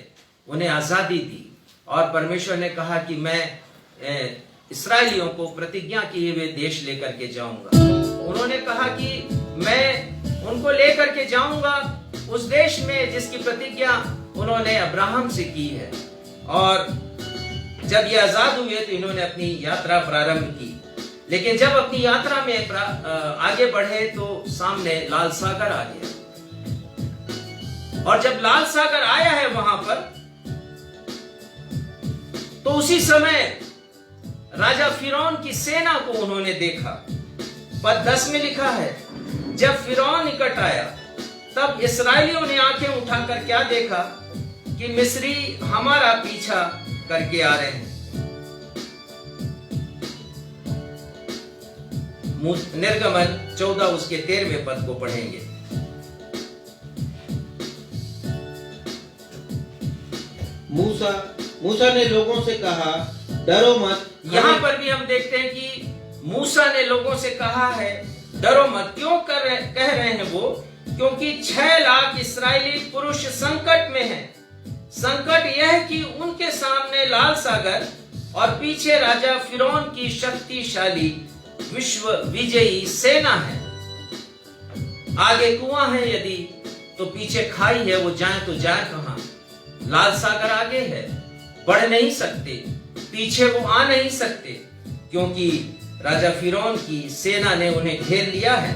उन्हें आजादी दी, और परमेश्वर ने कहा कि मैं इस्राएलियों को प्रतिज्ञा किए हुए देश लेकर के जाऊंगा। उन्होंने कहा कि मैं उनको लेकर के जाऊंगा उस देश में जिसकी प्रतिज्ञा उन्होंने अब्राहम से की है। और जब ये आजाद हुए तो इन्होंने अपनी यात्रा प्रारंभ की। लेकिन जब अपनी यात्रा में आगे बढ़े तो सामने लाल सागर आ गया, और जब लाल सागर आया है वहां पर, तो उसी समय राजा फिरौन की सेना को उन्होंने देखा। पद 10 में लिखा है, जब फिरौन निकट आया, तब इस्राएलियों ने आंखें उठाकर क्या देखा कि मिस्री हमारा पीछा करके आ रहे हैं। निर्गमन 14 उसके 13वें पद को पढ़ेंगे। मूसा ने लोगों से कहा, डरो मत। यहां पर भी हम देखते हैं कि मूसा ने लोगों से कहा है, डरो मत। क्यों कह रहे हैं वो? क्योंकि 6 लाख इस्राएली पुरुष संकट में हैं। संकट यह कि उनके सामने लाल सागर और पीछे राजा फिरौन की शक्तिशाली विश्व विजयी सेना है। आगे कुआं है यदि, तो पीछे खाई है, वो जाए तो जाए कहां? लाल सागर आगे है, बढ़ नहीं सकते, पीछे वो आ नहीं सकते, क्योंकि राजा फिरौन की सेना ने उन्हें घेर लिया है।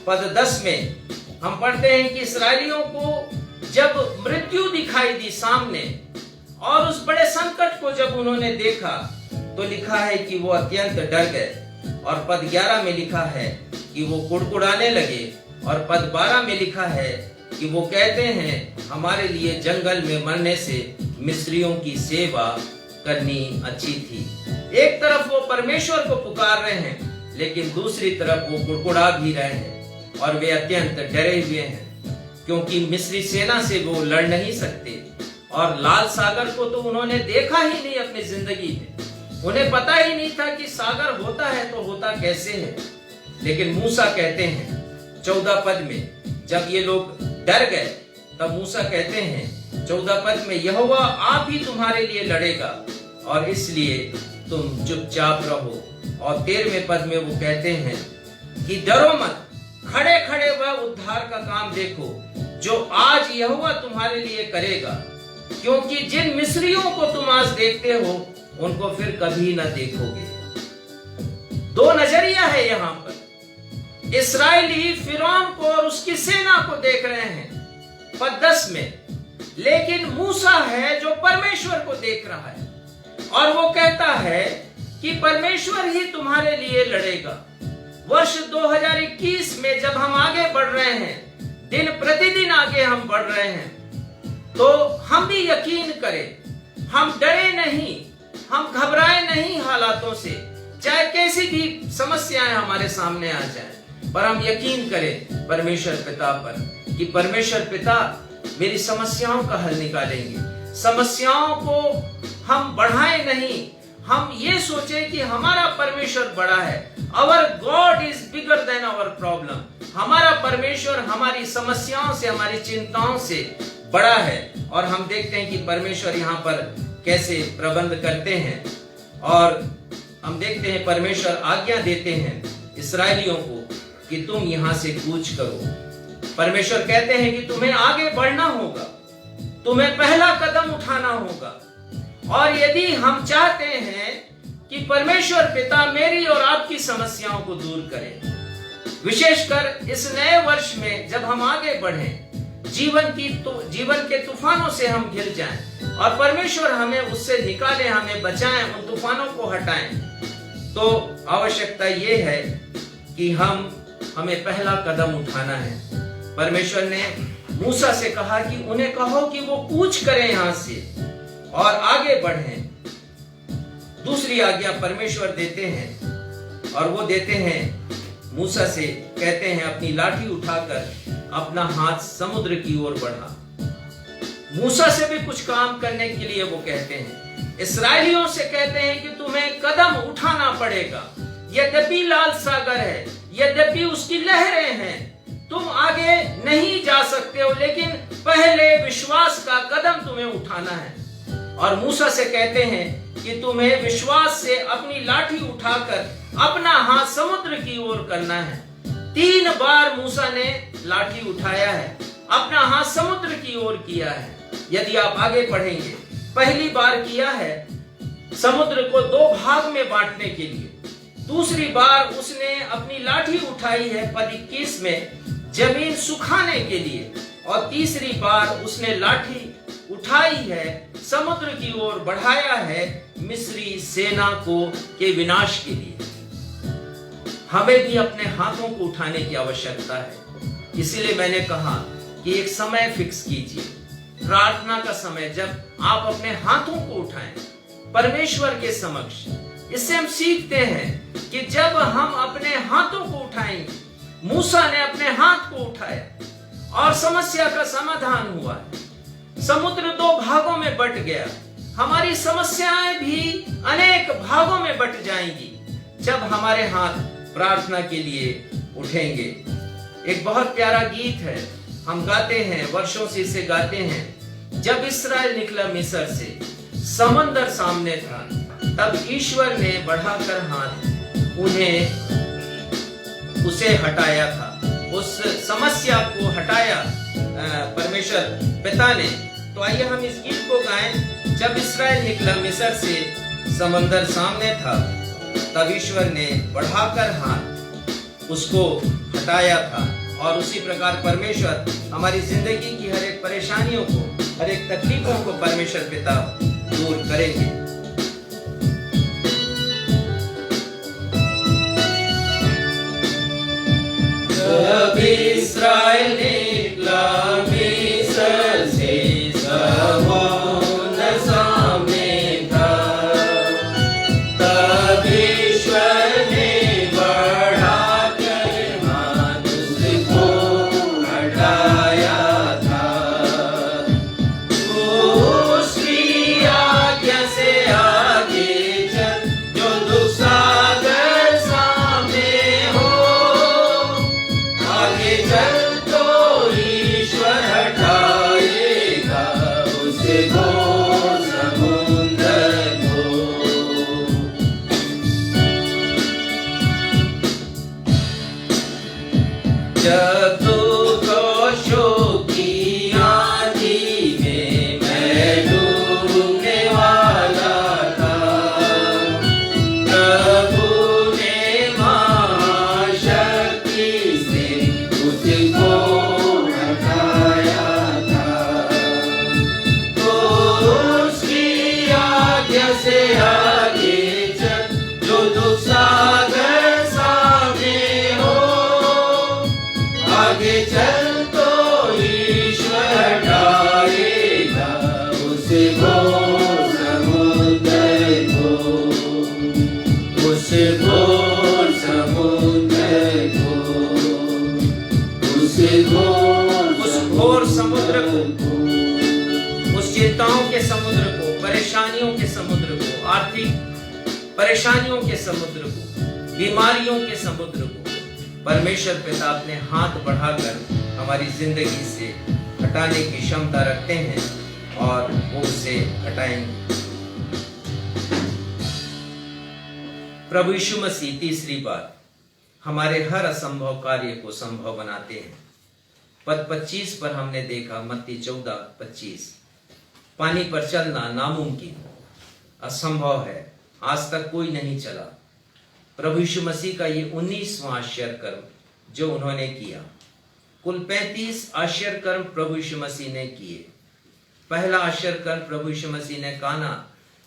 पद 10 में हम पढ़ते हैं कि इसराइलियों को जब मृत्यु दिखाई दी सामने और उस बड़े संकट को जब उन्होंने देखा तो लिखा है कि वो अत्यंत डर गए। और पद 11 में लिखा है कि वो कुड़कुड़ाने लगे और पद 12 में लिखा है कि वो कहते हैं हमारे लिए जंगल में मरने से मिस्रियों की सेवा करनी अच्छी थी। एक तरफ वो परमेश्वर को पुकार रहे हैं लेकिन दूसरी तरफ वो कुड़कुड़ा भी रहे हैं और वे अत्यंत डरे हुए हैं क्योंकि मिस्री सेना से वो लड़ नहीं सकते। और लाल सागर को तो उन्होंने देखा ही नहीं अपनी जिंदगी में, उन्हें पता ही नहीं था कि सागर होता है तो होता कैसे है। लेकिन मूसा कहते हैं 14 पद में जब ये लोग डर गए तब मूसा कहते हैं 14 पद में यहोवा आप ही तुम्हारे लिए लड़ेगा और इसलिए तुम चुपचाप रहो। और 13वें पद में वो कहते हैं कि डरो मत, खड़े खड़े वह उद्धार का काम देखो जो आज यहोवा तुम्हारे लिए करेगा, क्योंकि जिन मिस्रियों को तुम आज देखते हो उनको फिर कभी न देखोगे। दो नजरिया है यहाँ पर। इस्राएली फिरौन को और उसकी सेना को देख रहे हैं पद 10 में, लेकिन मूसा है जो परमेश्वर को देख रहा है और वो कहता है कि परमेश्वर ही तुम्हारे लिए लड़ेगा। वर्ष 2021 में जब हम आगे बढ़ रहे हैं, दिन प्रतिदिन आगे हम बढ़ रहे हैं, तो हम भी यकीन करें, हम डरे नहीं, हम घबराए नहीं हालातों से, चाहे कैसी भी समस्याएं हमारे सामने आ जाएं, पर हम यकीन करें परमेश्वर पिता पर कि परमेश्वर पिता मेरी समस्याओं का हल निकालेंगे। समस्याओं को हम बढ़ाएं नहीं, हम ये सोचें कि हमारा परमेश्वर बड़ा है। Our God is bigger than our problem। हमारा परमेश्वर हमारी समस्याओं से, हमारी चिंताओं से बड़ा है। और हम देखते हैं कि परमेश्वर यहाँ पर कैसे प्रबंध करते हैं और हम देखते हैं परमेश्वर आज्ञा देते हैं इस्राएलियों को कि तुम यहाँ से कूच करो। परमेश्वर कहते हैं कि तुम्हें आगे बढ़ना होगा, तुम्हें पहला कदम उठाना होगा। और यदि हम चाहते हैं कि परमेश्वर पिता मेरी और आपकी समस्याओं को दूर करे, विशेषकर इस नए वर्ष में जब हम आगे बढ़ें, जीवन के तूफानों से हम घिर जाएं और परमेश्वर हमें उससे निकाले, हमें बचाएं, उन तूफानों को हटाएं, तो आवश्यकता ये है कि हमें पहला कदम उठाना है। परमेश्वर ने मूसा से कहा कि उन्हें कहो कि वो कूच करें यहाँ से और आगे बढ़ें। दूसरी आज्ञा परमेश्वर देते हैं और वो देते हैं मूसा से, कहते हैं अपनी लाठी उठाकर अपना हाथ समुद्र की ओर बढ़ा। मूसा से भी कुछ काम करने के लिए वो कहते हैं, इस्राएलियों से कहते हैं कि तुम्हें कदम उठाना पड़ेगा। यद्यपि लाल सागर है, यद्यपि उसकी लहरें हैं, तुम आगे नहीं जा सकते हो, लेकिन पहले विश्वास का कदम तुम्हें उठाना है। और मूसा से कहते हैं कि तुम्हें विश्वास से अपनी लाठी उठाकर अपना हाथ समुद्र की ओर करना है। 3 बार मूसा ने लाठी उठाया है, अपना हाथ समुद्र की ओर किया है। यदि आप आगे पढ़ेंगे, पहली बार किया है समुद्र को 2 भाग में बांटने के लिए, दूसरी बार उसने अपनी लाठी उठाई है पद 21 में जमीन सुखाने के लिए, और तीसरी बार उसने लाठी उठाई है समुद्र की ओर बढ़ाया है मिस्री सेना के विनाश के लिए। हमें भी अपने हाथों को उठाने की आवश्यकता है। इसीलिए मैंने कहा कि एक समय फिक्स कीजिए, प्रार्थना का समय, जब आप अपने हाथों को उठाएं परमेश्वर के समक्ष। इससे हम सीखते हैं कि जब हम अपने हाथों को उठाएंगे, मूसा ने अपने हाथ को उठाया और समस्या का समाधान हुआ। समुद्र 2 भागों में बट गया। हमारी समस्याएं भी अनेक भागों में बट जाएंगी जब हमारे हाथ प्रार्थना के लिए उठेंगे। एक बहुत प्यारा गीत है, हम गाते हैं, वर्षों से इसे गाते हैं। जब इस्राएल निकला मिस्र से, समंदर सामने था, तब ईश्वर ने बढ़ाकर हाथ उसे हटाया था, उस समस्या को हटाया परमेश्वर पिता ने। तो आइए हम इस गीत को गाएं। जब इस्राएल निकला मिस्र से, समंदर सामने था, तब ईश्वर ने बढ़ाकर हाथ उसको हटाया था। और उसी प्रकार परमेश्वर हमारी जिंदगी की हर एक परेशानियों को, हर एक तकलीफों को परमेश्वर पिता दूर करेंगे। जब इस्राएल निकला मिस्र से, समुद्र सामने था, तब ईश्वर ने बढ़ाकर हाथ उसको हटाया था। उसकी आज्ञा से आगे चल, जो दुख सागर सामने हो, आगे चल तो ईश्वर हटाएगा उसको समुद्र को। जब दुख और शोक की आंधी में मैं डूबने वाला था, प्रभु ने महाशक्ति से उसको हटाया था। तो उसकी आज्ञा से आगे चल, जो दुख सागर सामने हो, आगे चल तो ईश्वर हटाएगा उसको समुद्र को, उसको समुद्र को, उसको उस घोर समुद्र को, उस चिंताओं के समुद्र को, परेशानियों के समुद्र को, आर्थिक परेशानियों के समुद्र को, बीमारियों के समुद्र को परमेश्वर पिता अपने हाथ बढ़ाकर हमारी जिंदगी से हटाने की क्षमता रखते हैं और वो उसे हटाएंगे। प्रभु यीशु मसीह तीसरी बार हमारे हर असंभव कार्य को संभव बनाते हैं। पद 25 पर हमने देखा, मत्ती 14:25, पानी पर चलना नामुमकिन, असंभव है, आज तक कोई नहीं चला। प्रभु यीशु मसीह का ये 19वां आश्चर्य कर्म जो उन्होंने किया। कुल 35 आश्चर्य कर्म प्रभु यीशु मसीह ने किए। पहला आश्चर्य कर्म प्रभु यीशु मसीह ने काना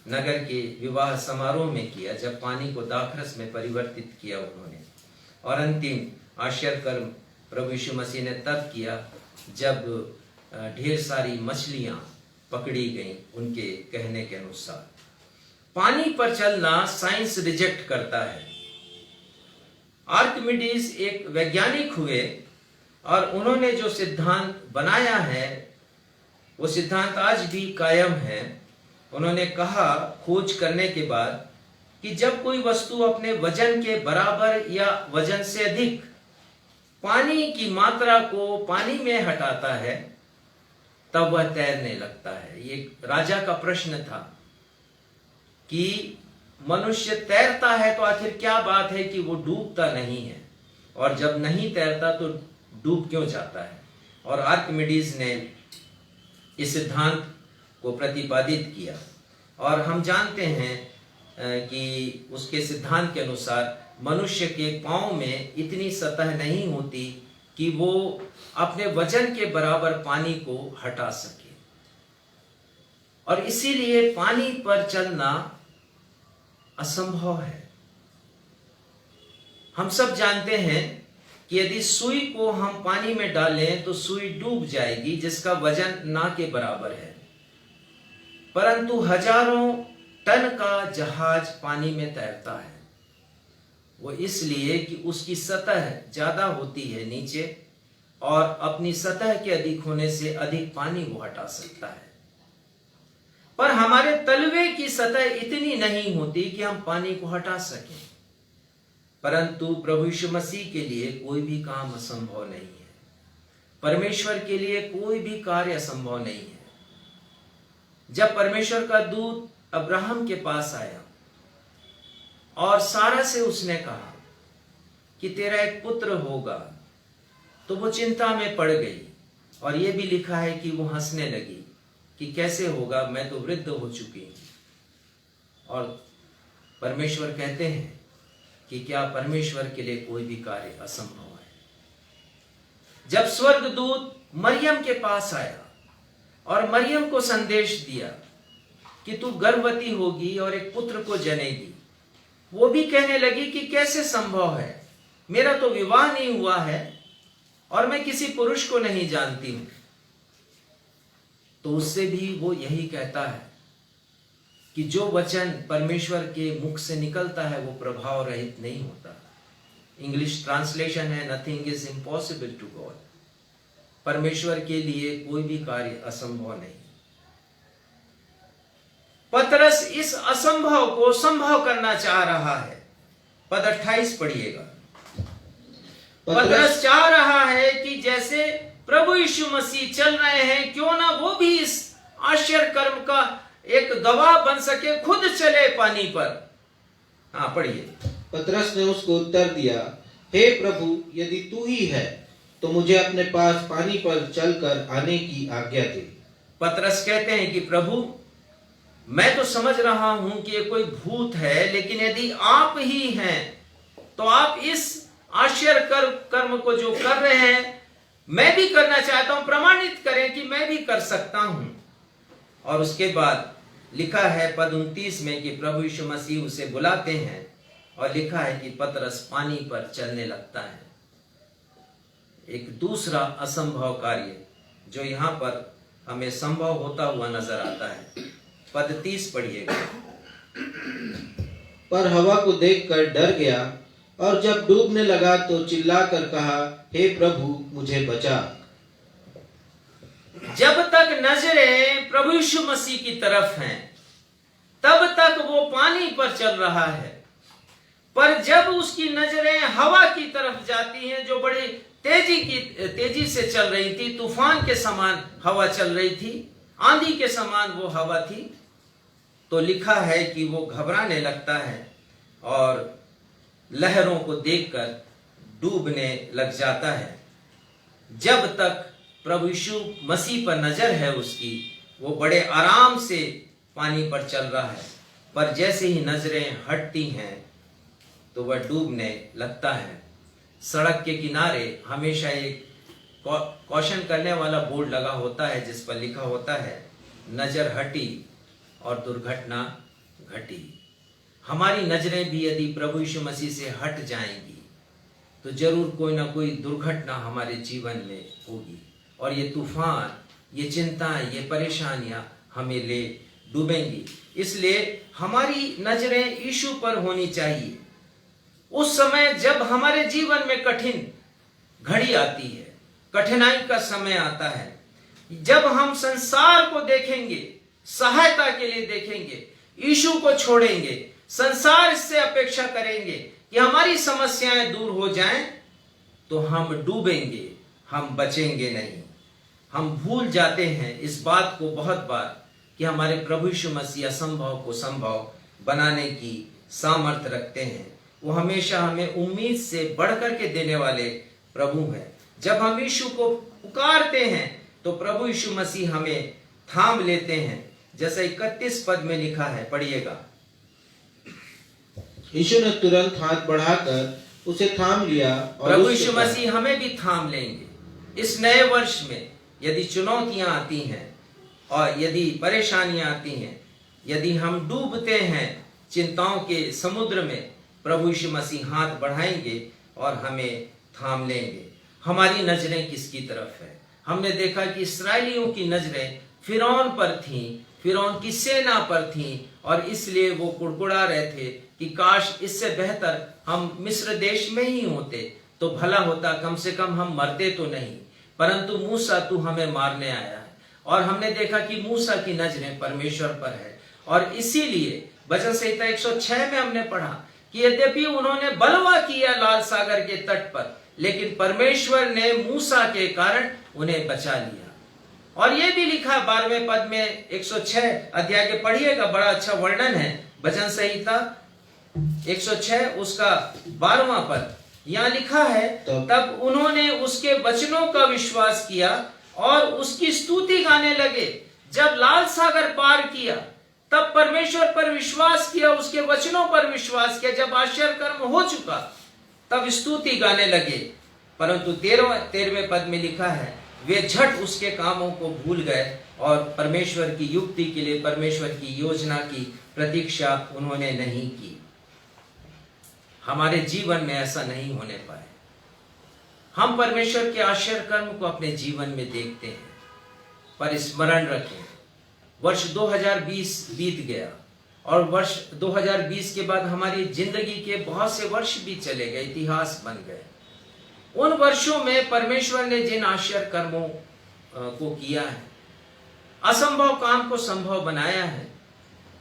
नगर के विवाह समारोह में किया, जब पानी को दाखरस में परिवर्तित किया उन्होंने। और अंतिम आश्चर्य कर्म प्रभु यीशु मसीह ने तब किया जब ढेर सारी मछलियां पकड़ी गईं उनके कहने के अनुसार। पानी पर चलना साइंस रिजेक्ट करता है। आर्किमिडीज एक वैज्ञानिक हुए और उन्होंने जो सिद्धांत बनाया है वो सिद्धांत आज भी कायम है। उन्होंने कहा खोज करने के बाद कि जब कोई वस्तु अपने वजन के बराबर या वजन से अधिक पानी की मात्रा को पानी में हटाता है तब वह तैरने लगता है। ये राजा का प्रश्न था कि मनुष्य तैरता है तो आखिर क्या बात है कि वो डूबता नहीं है, और जब नहीं तैरता तो डूब क्यों जाता है। और आर्किमिडीज ने इस सिद्धांत को प्रतिपादित किया और हम जानते हैं कि उसके सिद्धांत के अनुसार मनुष्य के पांव में इतनी सतह नहीं होती कि वो अपने वजन के बराबर पानी को हटा सके, और इसीलिए पानी पर चलना असंभव है। हम सब जानते हैं कि यदि सुई को हम पानी में डालें तो सुई डूब जाएगी जिसका वजन ना के बराबर है, परंतु हजारों टन का जहाज पानी में तैरता है। वो इसलिए कि उसकी सतह ज्यादा होती है नीचे, और अपनी सतह के अधिक होने से अधिक पानी वो हटा सकता है। पर हमारे तलवे की सतह इतनी नहीं होती कि हम पानी को हटा सकें। परंतु प्रभु यीशु मसीह के लिए कोई भी काम असंभव नहीं है। परमेश्वर के लिए कोई भी कार्य असंभव नहीं है। जब परमेश्वर का दूत अब्राहम के पास आया और सारा से उसने कहा कि तेरा एक पुत्र होगा, तो वो चिंता में पड़ गई। और ये भी लिखा है कि वो हंसने लगी कि कैसे होगा, मैं तो वृद्ध हो चुकी हूं। और परमेश्वर कहते हैं कि क्या परमेश्वर के लिए कोई भी कार्य असंभव है। जब स्वर्गदूत मरियम के पास आया और मरियम को संदेश दिया कि तू गर्भवती होगी और एक पुत्र को जनेगी, वो भी कहने लगी कि कैसे संभव है, मेरा तो विवाह नहीं हुआ है और मैं किसी पुरुष को नहीं जानती हूं। तो उससे भी वो यही कहता है कि जो वचन परमेश्वर के मुख से निकलता है वो प्रभाव रहित नहीं होता। इंग्लिश ट्रांसलेशन है, nothing is impossible to God. परमेश्वर के लिए कोई भी कार्य असंभव नहीं। पतरस इस असंभव को संभव करना चाह रहा है। पद 28 पढ़िएगा। पतरस चाह रहा है कि जैसे प्रभु यीशु मसीह चल रहे हैं, क्यों ना वो भी इस आश्चर्य कर्म का एक गवाह बन सके, खुद चले पानी पर। हाँ, पढ़िए। पतरस ने उसको उत्तर दिया, हे प्रभु, यदि तू ही है तो मुझे अपने पास पानी पर चलकर आने की आज्ञा दे। पतरस कहते हैं कि प्रभु, मैं तो समझ रहा हूं कि ये कोई भूत है, लेकिन यदि आप ही हैं तो आप इस आश्चर्य कर्म को जो कर रहे हैं मैं भी करना चाहता हूं, प्रमाणित करें कि मैं भी कर सकता हूं। और उसके बाद लिखा है पद 29 में कि प्रभु यीशु मसीह उसे बुलाते हैं और लिखा है कि पतरस पानी पर चलने लगता है। एक दूसरा असंभव कार्य जो यहां पर हमें संभव होता हुआ नजर आता है। पद 30 पढ़िएगा। पर हवा को देखकर डर गया और जब डूबने लगा तो चिल्लाकर कहा, हे प्रभु, मुझे बचा। जब तक नजरें प्रभु यीशु मसीह की तरफ हैं तब तक वो पानी पर चल रहा है, पर जब उसकी नजरें हवा की तरफ जाती हैं जो बड़ी तेजी से चल रही थी, तूफान के समान हवा चल रही थी, आंधी के समान वो हवा थी, तो लिखा है कि वो घबराने लगता है और लहरों को देखकर डूबने लग जाता है। जब तक प्रभु यीशु मसीह पर नजर है उसकी, वो बड़े आराम से पानी पर चल रहा है, पर जैसे ही नजरें हटती हैं तो वह डूबने लगता है। सड़क के किनारे हमेशा एक कॉशन करने वाला बोर्ड लगा होता है जिस पर लिखा होता है, नजर हटी और दुर्घटना घटी। हमारी नजरें भी यदि प्रभु यीशु मसीह से हट जाएंगी तो जरूर कोई ना कोई दुर्घटना हमारे जीवन में होगी और ये तूफान, ये चिंताएं, ये परेशानियां हमें ले डूबेंगी। इसलिए हमारी नजरें यीशु पर होनी चाहिए। उस समय जब हमारे जीवन में कठिन घड़ी आती है, कठिनाई का समय आता है, जब हम संसार को देखेंगे, सहायता के लिए देखेंगे, यीशु को छोड़ेंगे, संसार से अपेक्षा करेंगे कि हमारी समस्याएं दूर हो जाएं, तो हम डूबेंगे, हम बचेंगे नहीं। हम भूल जाते हैं इस बात को बहुत बार कि हमारे प्रभु यीशु मसीह असंभव को संभव बनाने की सामर्थ्य रखते हैं। वो हमेशा हमें उम्मीद से बढ़कर के देने वाले प्रभु हैं। जब हम यीशु को पुकारते हैं तो प्रभु यीशु मसीह हमें थाम लेते हैं, जैसा 31 पद में लिखा है, पढ़िएगा। यीशु ने तुरंत हाथ बढ़ाकर उसे थाम लिया और प्रभु यीशु मसीह हमें भी थाम लेंगे। इस नए वर्ष में यदि चुनौतियां आती हैं और यदि परेशानियां आती हैं, यदि हम डूबते हैं चिंताओं के समुद्र में, प्रभु यीशु मसीह हाथ बढ़ाएंगे और हमें थाम लेंगे। हमारी नजरें किसकी तरफ है? हमने देखा कि इस्राएलियों की नजरें फिरौन पर थीं, फिरौन की सेना पर थीं और इसलिए वो कुड़कुड़ा रहे थे कि काश इससे बेहतर हम मिस्र देश में ही होते तो भला होता, कम से कम हम मरते तो नहीं। परंतु मूसा, तू हमें मारने आया है। और हमने देखा कि मूसा की नजरें परमेश्वर पर है और इसीलिए वचन संहिता 106 में हमने पढ़ा कि यद्यपि उन्होंने बलवा किया लाल सागर के तट पर, लेकिन परमेश्वर ने मूसा के कारण उन्हें बचा लिया। और यह भी लिखा 12वें पद में 106 अध्याय के पढ़िएगा, बड़ा अच्छा वर्णन है वचन संहिता 106 उसका 12वां पद। यहाँ लिखा है, तब उन्होंने उसके वचनों का विश्वास किया और उसकी स्तुति गाने लगे। जब लाल सागर पार किया तब परमेश्वर पर विश्वास किया, उसके वचनों पर विश्वास किया। जब आश्चर्य कर्म हो चुका तब स्तुति गाने लगे। परंतु 13वें पद में लिखा है, वे झट उसके कामों को भूल गए और परमेश्वर की युक्ति के लिए, परमेश्वर की योजना की प्रतीक्षा उन्होंने नहीं की। हमारे जीवन में ऐसा नहीं होने पाए। हम परमेश्वर के आश्चर्य कर्म को अपने जीवन में देखते हैं, पर स्मरण रखें, वर्ष 2020 बीत गया और वर्ष 2020 के बाद हमारी जिंदगी के बहुत से वर्ष भी चले गए, इतिहास बन गए। उन वर्षों में परमेश्वर ने जिन आश्चर्य कर्मों को किया है, असंभव काम को संभव बनाया है,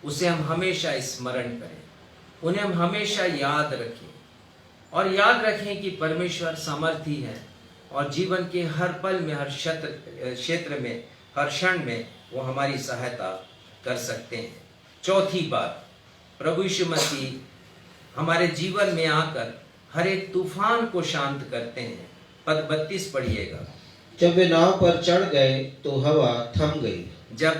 उसे हम हमेशा स्मरण करें, उन्हें हम हमेशा याद रखें और याद रखें कि परमेश्वर सामर्थी है और जीवन के हर पल में, हर क्षेत्र में, हर क्षण में वो हमारी सहायता कर सकते हैं। चौथी बात, प्रभु यीशु मसीह हमारे जीवन में आकर हर एक तूफान को शांत करते हैं। पद 32 पढ़िएगा। जब वे नाव पर चढ़ गए तो हवा थम गई। जब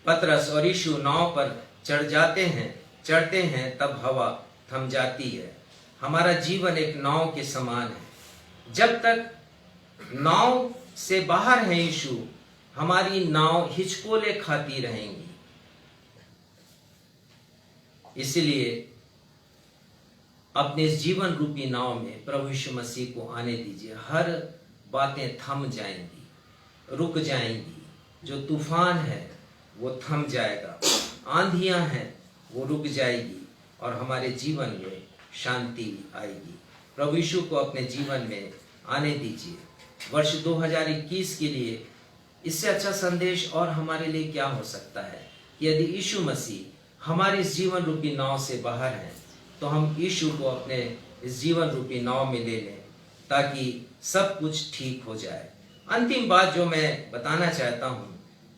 पतरस और यीशु नाव पर चढ़ते हैं तब हवा थम जाती है। हमारा जीवन एक नाव के समान है। जब तक नाव से बाहर है यीशु, हमारी नाव हिचकोले खाती रहेंगी। इसलिए अपने इस जीवन रूपी नाव में प्रभु यीशु मसीह को आने दीजिए। हर बातें थम जाएंगी, रुक जाएंगी। जो तूफान है वो थम जाएगा, आंधियां हैं वो रुक जाएगी और हमारे जीवन में शांति आएगी। प्रभु यीशु को अपने जीवन में आने दीजिए। वर्ष 2021 के लिए इससे अच्छा संदेश और हमारे लिए क्या हो सकता है कि यदि यीशु मसीह हमारे इस जीवन रूपी नाव से बाहर हैं, तो हम यीशु को अपने इस जीवन रूपी नाव में ले लें ताकि सब कुछ ठीक हो जाए। अंतिम बात जो मैं बताना चाहता हूँ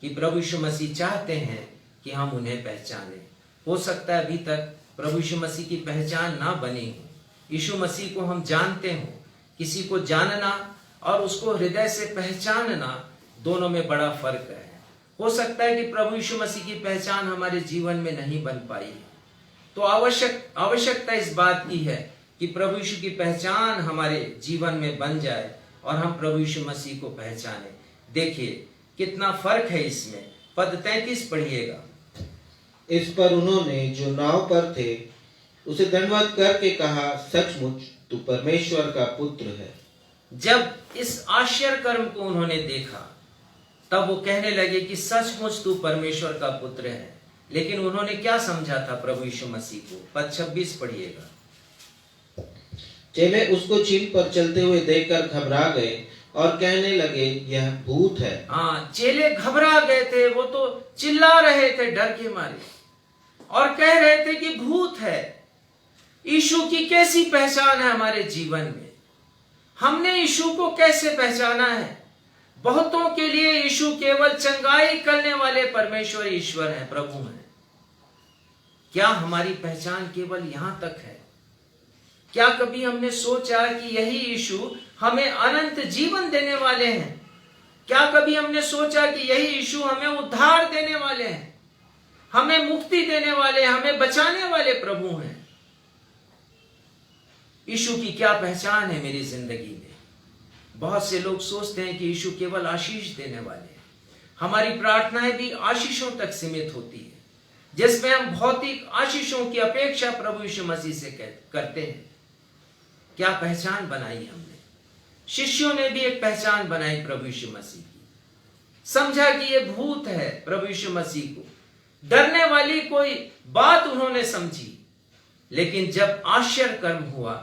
कि प्रभु यीशु मसीह चाहते हैं कि हम उन्हें पहचानें। हो सकता है अभी तक प्रभु यीशु मसीह की पहचान ना बनी हो, यीशु मसीह को हम जानते हो। किसी को जानना और उसको हृदय से पहचानना, दोनों में बड़ा फर्क है। हो सकता है कि प्रभु यीशु मसीह की पहचान हमारे जीवन में नहीं बन पाई है, तो आवश्यकता इस बात की है कि प्रभु यीशु की पहचान हमारे जीवन में बन जाए और हम प्रभु यीशु मसीह को पहचाने। देखिए कितना फर्क है इसमें। पद 33 पढ़िएगा। इस पर उन्होंने जो नाव पर थे उसे दंडवत करके कहा, सचमुच तू परमेश्वर का पुत्र है। जब इस आश्चर्य कर्म को उन्होंने देखा तब वो कहने लगे कि सचमुच तू परमेश्वर का पुत्र है। लेकिन उन्होंने क्या समझा था प्रभु यीशु मसीह को? पद 26 पढ़िएगा। चेले उसको चील पर चलते हुए देखकर घबरा गए और कहने लगे, यह भूत है। हाँ, चेले घबरा गए थे, वो तो चिल्ला रहे थे डर के मारे और कह रहे थे कि भूत है। यीशु की कैसी पहचान है हमारे जीवन में? हमने यीशु को कैसे पहचाना है? बहुतों के लिए यीशु केवल चंगाई करने वाले परमेश्वर ईश्वर हैं, प्रभु हैं। क्या हमारी पहचान केवल यहां तक है? क्या कभी हमने सोचा कि यही यीशु हमें अनंत जीवन देने वाले हैं? क्या कभी हमने सोचा कि यही यीशु हमें उद्धार देने वाले हैं, हमें मुक्ति देने वाले, हमें बचाने वाले प्रभु हैं? यीशु की क्या पहचान है मेरी जिंदगी में? बहुत से लोग सोचते हैं कि यीशु केवल आशीष देने वाले हैं। हमारी प्रार्थनाएं भी आशीषों तक सीमित होती है, जिसमें हम भौतिक आशीषों की अपेक्षा प्रभु यीशु मसीह से करते हैं। क्या पहचान बनाई हमने? शिष्यों ने भी एक पहचान बनाई प्रभु यीशु मसीह की। समझा कि ये भूत है। प्रभु यीशु मसीह को डरने वाली कोई बात उन्होंने समझी, लेकिन जब आश्चर्य कर्म हुआ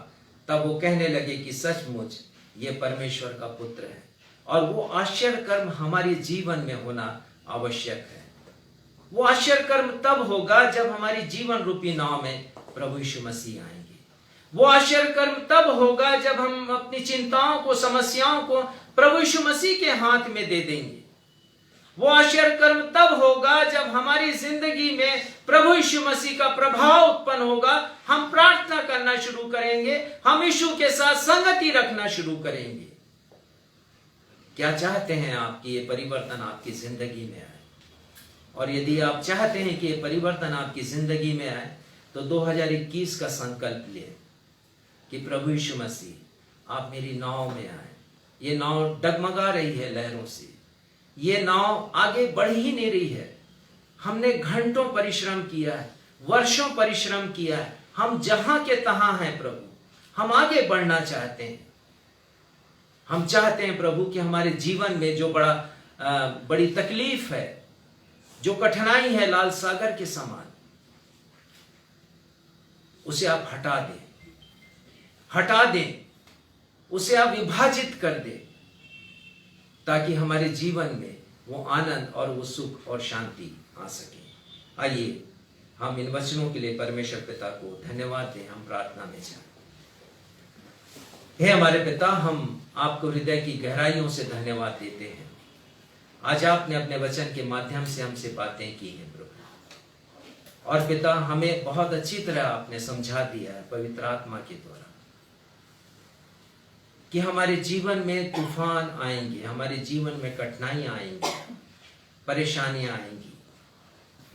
तब वो कहने लगे कि सचमुच ये परमेश्वर का पुत्र है। और वो आश्चर्य कर्म हमारे जीवन में होना आवश्यक है। वो आश्चर्य कर्म तब होगा जब हमारी जीवन रूपी नाव में प्रभु यीशु मसीह आएंगे। वो आश्चर्य कर्म तब होगा जब हम अपनी चिंताओं को, समस्याओं को प्रभु यीशु मसीह के हाथ में दे देंगे। वो आश्चर्य कर्म तब होगा जब हमारी जिंदगी में प्रभु यीशु मसीह का प्रभाव उत्पन्न होगा। हम प्रार्थना करना शुरू करेंगे, हम यीशु के साथ संगति रखना शुरू करेंगे। क्या चाहते हैं आप कि ये परिवर्तन आपकी जिंदगी में आए? और यदि आप चाहते हैं कि ये परिवर्तन आपकी जिंदगी में आए, तो 2021 का संकल्प लें कि प्रभु यीशु मसीह आप मेरी नाव में आए। ये नाव डगमगा रही है लहरों से, ये नाव आगे बढ़ ही नहीं रही है। हमने घंटों परिश्रम किया है, वर्षों परिश्रम किया है, हम जहां के तहां हैं प्रभु, हम आगे बढ़ना चाहते हैं। हम चाहते हैं प्रभु कि हमारे जीवन में जो बड़ी तकलीफ है, जो कठिनाई है लाल सागर के समान, उसे आप हटा दें, उसे आप विभाजित कर दें, ताकि हमारे जीवन में वो आनंद और वो सुख और शांति आ सके। आइए हम इन वचनों के लिए परमेश्वर पिता को धन्यवाद दें। हम प्रार्थना में जाएं। हे हमारे पिता, हम आपको हृदय की गहराइयों से धन्यवाद देते हैं। आज आपने अपने वचन के माध्यम से हमसे बातें की हैं प्रभु, और पिता हमें बहुत अच्छी तरह आपने समझा दिया है पवित्र आत्मा के द्वारा कि हमारे जीवन में तूफान आएंगे, हमारे जीवन में कठिनाइयां आएंगी, परेशानियां आएंगी,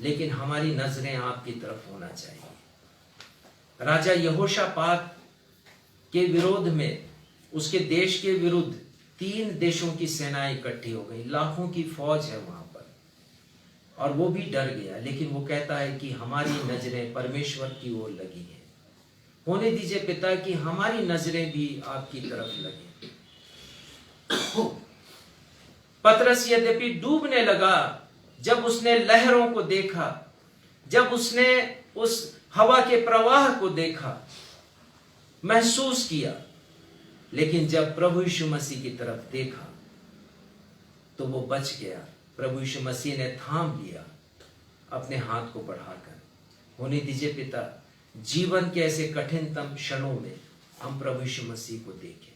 लेकिन हमारी नजरें आपकी तरफ होना चाहिए। राजा यहोशापात के विरोध में, उसके देश के विरुद्ध 3 देशों की सेनाएं इकट्ठी हो गई, लाखों की फौज है वहां पर, और वो भी डर गया। लेकिन वो कहता है कि हमारी नजरें परमेश्वर की ओर लगी हैं। होने दीजिए पिता कि हमारी नजरें भी आपकी तरफ लगे। पतरस यद्यपि डूबने लगा, जब उसने लहरों को देखा, जब उसने उस हवा के प्रवाह को देखा, महसूस किया, लेकिन जब प्रभु यीशु मसीह की तरफ देखा तो वो बच गया। प्रभु यीशु मसीह ने थाम लिया अपने हाथ को बढ़ाकर। होने दीजिए पिता, जीवन के ऐसे कठिनतम क्षणों में हम प्रभु यीशु मसीह को देखें।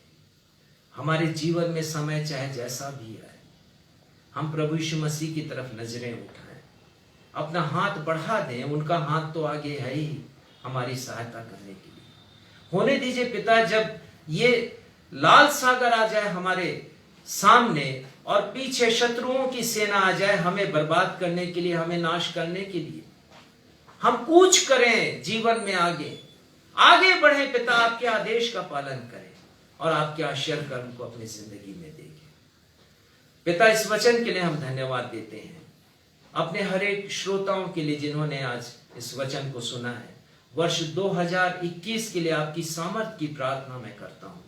हमारे जीवन में समय चाहे जैसा भी आए, हम प्रभु यीशु मसीह की तरफ नजरें उठाएं, अपना हाथ बढ़ा दें। उनका हाथ तो आगे है ही हमारी सहायता करने के लिए। होने दीजिए पिता, जब ये लाल सागर आ जाए हमारे सामने और पीछे शत्रुओं की सेना आ जाए हमें बर्बाद करने के लिए, हमें नाश करने के लिए, हम कूच करें जीवन में, आगे बढ़े पिता, आपके आदेश का पालन करें और आपके आश्चर्य कर्म को अपनी जिंदगी में देखें। पिता, इस वचन के लिए हम धन्यवाद देते हैं, अपने हर एक श्रोताओं के लिए जिन्होंने आज इस वचन को सुना है। वर्ष 2021 के लिए आपकी सामर्थ की प्रार्थना मैं करता हूं।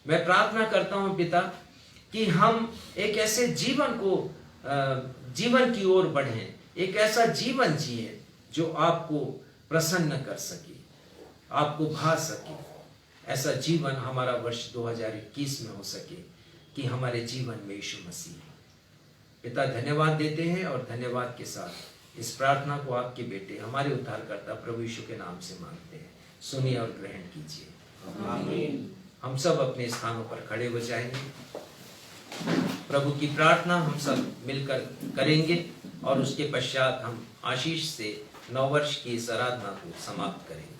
मैं प्रार्थना करता हूं पिता कि हम एक ऐसे जीवन की ओर बढ़ें, एक ऐसा जीवन जिए जो आपको प्रसन्न कर सके, आपको भा सके। ऐसा जीवन हमारा वर्ष 2021 में हो सके कि हमारे जीवन में यीशु मसीह है। पिता, धन्यवाद देते हैं और धन्यवाद के साथ इस प्रार्थना को आपके बेटे हमारे उद्धारकर्ता प्रभु यीशु के नाम से मांगते हैं। सुनिए और ग्रहण कीजिए। आमीन। हम सब अपने स्थानों पर खड़े हो जाएंगे। प्रभु की प्रार्थना हम सब मिलकर करेंगे और उसके पश्चात हम आशीष से नववर्ष की इस आराधना को समाप्त करेंगे।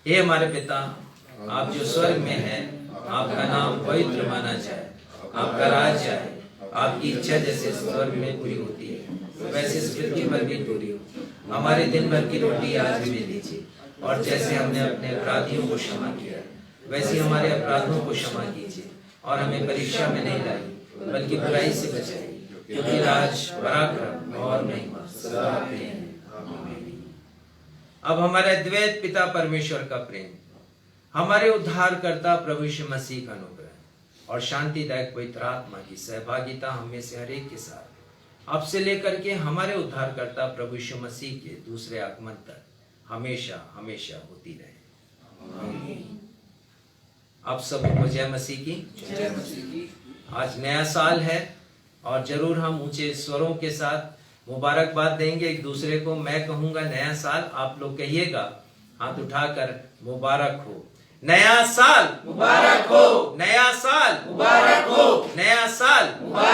हे हमारे पिता, आप जो स्वर्ग में हैं, आपका नाम पवित्र माना जाए, आपका राज्य आए, आपकी इच्छा जैसे स्वर्ग में पूरी होती है वैसे इस पृथ्वी पर भी पूरी हो। हमारे दिन भर की रोटी आज हमें दीजिए, और जैसे हमने अपने अपराधियों को क्षमा किया वैसे हमारे अपराधों को क्षमा कीजिए, और हमें परीक्षा में नहीं लाई बल्कि बुराई से बचाइए, क्योंकि राज, पराक्रम और महिमा सदा आपके हैं। अब हमारे द्वैत पिता परमेश्वर का प्रेम, हमारे उद्धारकर्ता प्रभु यीशु मसीह का अनुग्रह और शांतिदायक पवित्र आत्मा की सहभागिता हम में से हर एक के साथ अब से लेकर के हमारे उद्धारकर्ता प्रभु यीशु मसीह के दूसरे आगमन तक हमेशा हमेशा होती रहे। आमीन। आप सबको जय मसीह की। आज नया साल है और जरूर हम ऊंचे स्वरों के साथ मुबारकबाद देंगे एक दूसरे को। मैं कहूंगा नया साल, आप लोग कहिएगा हाथ उठाकर, मुबारक हो। नया साल मुबारक हो, नया साल मुबारक हो, नया साल मुबारक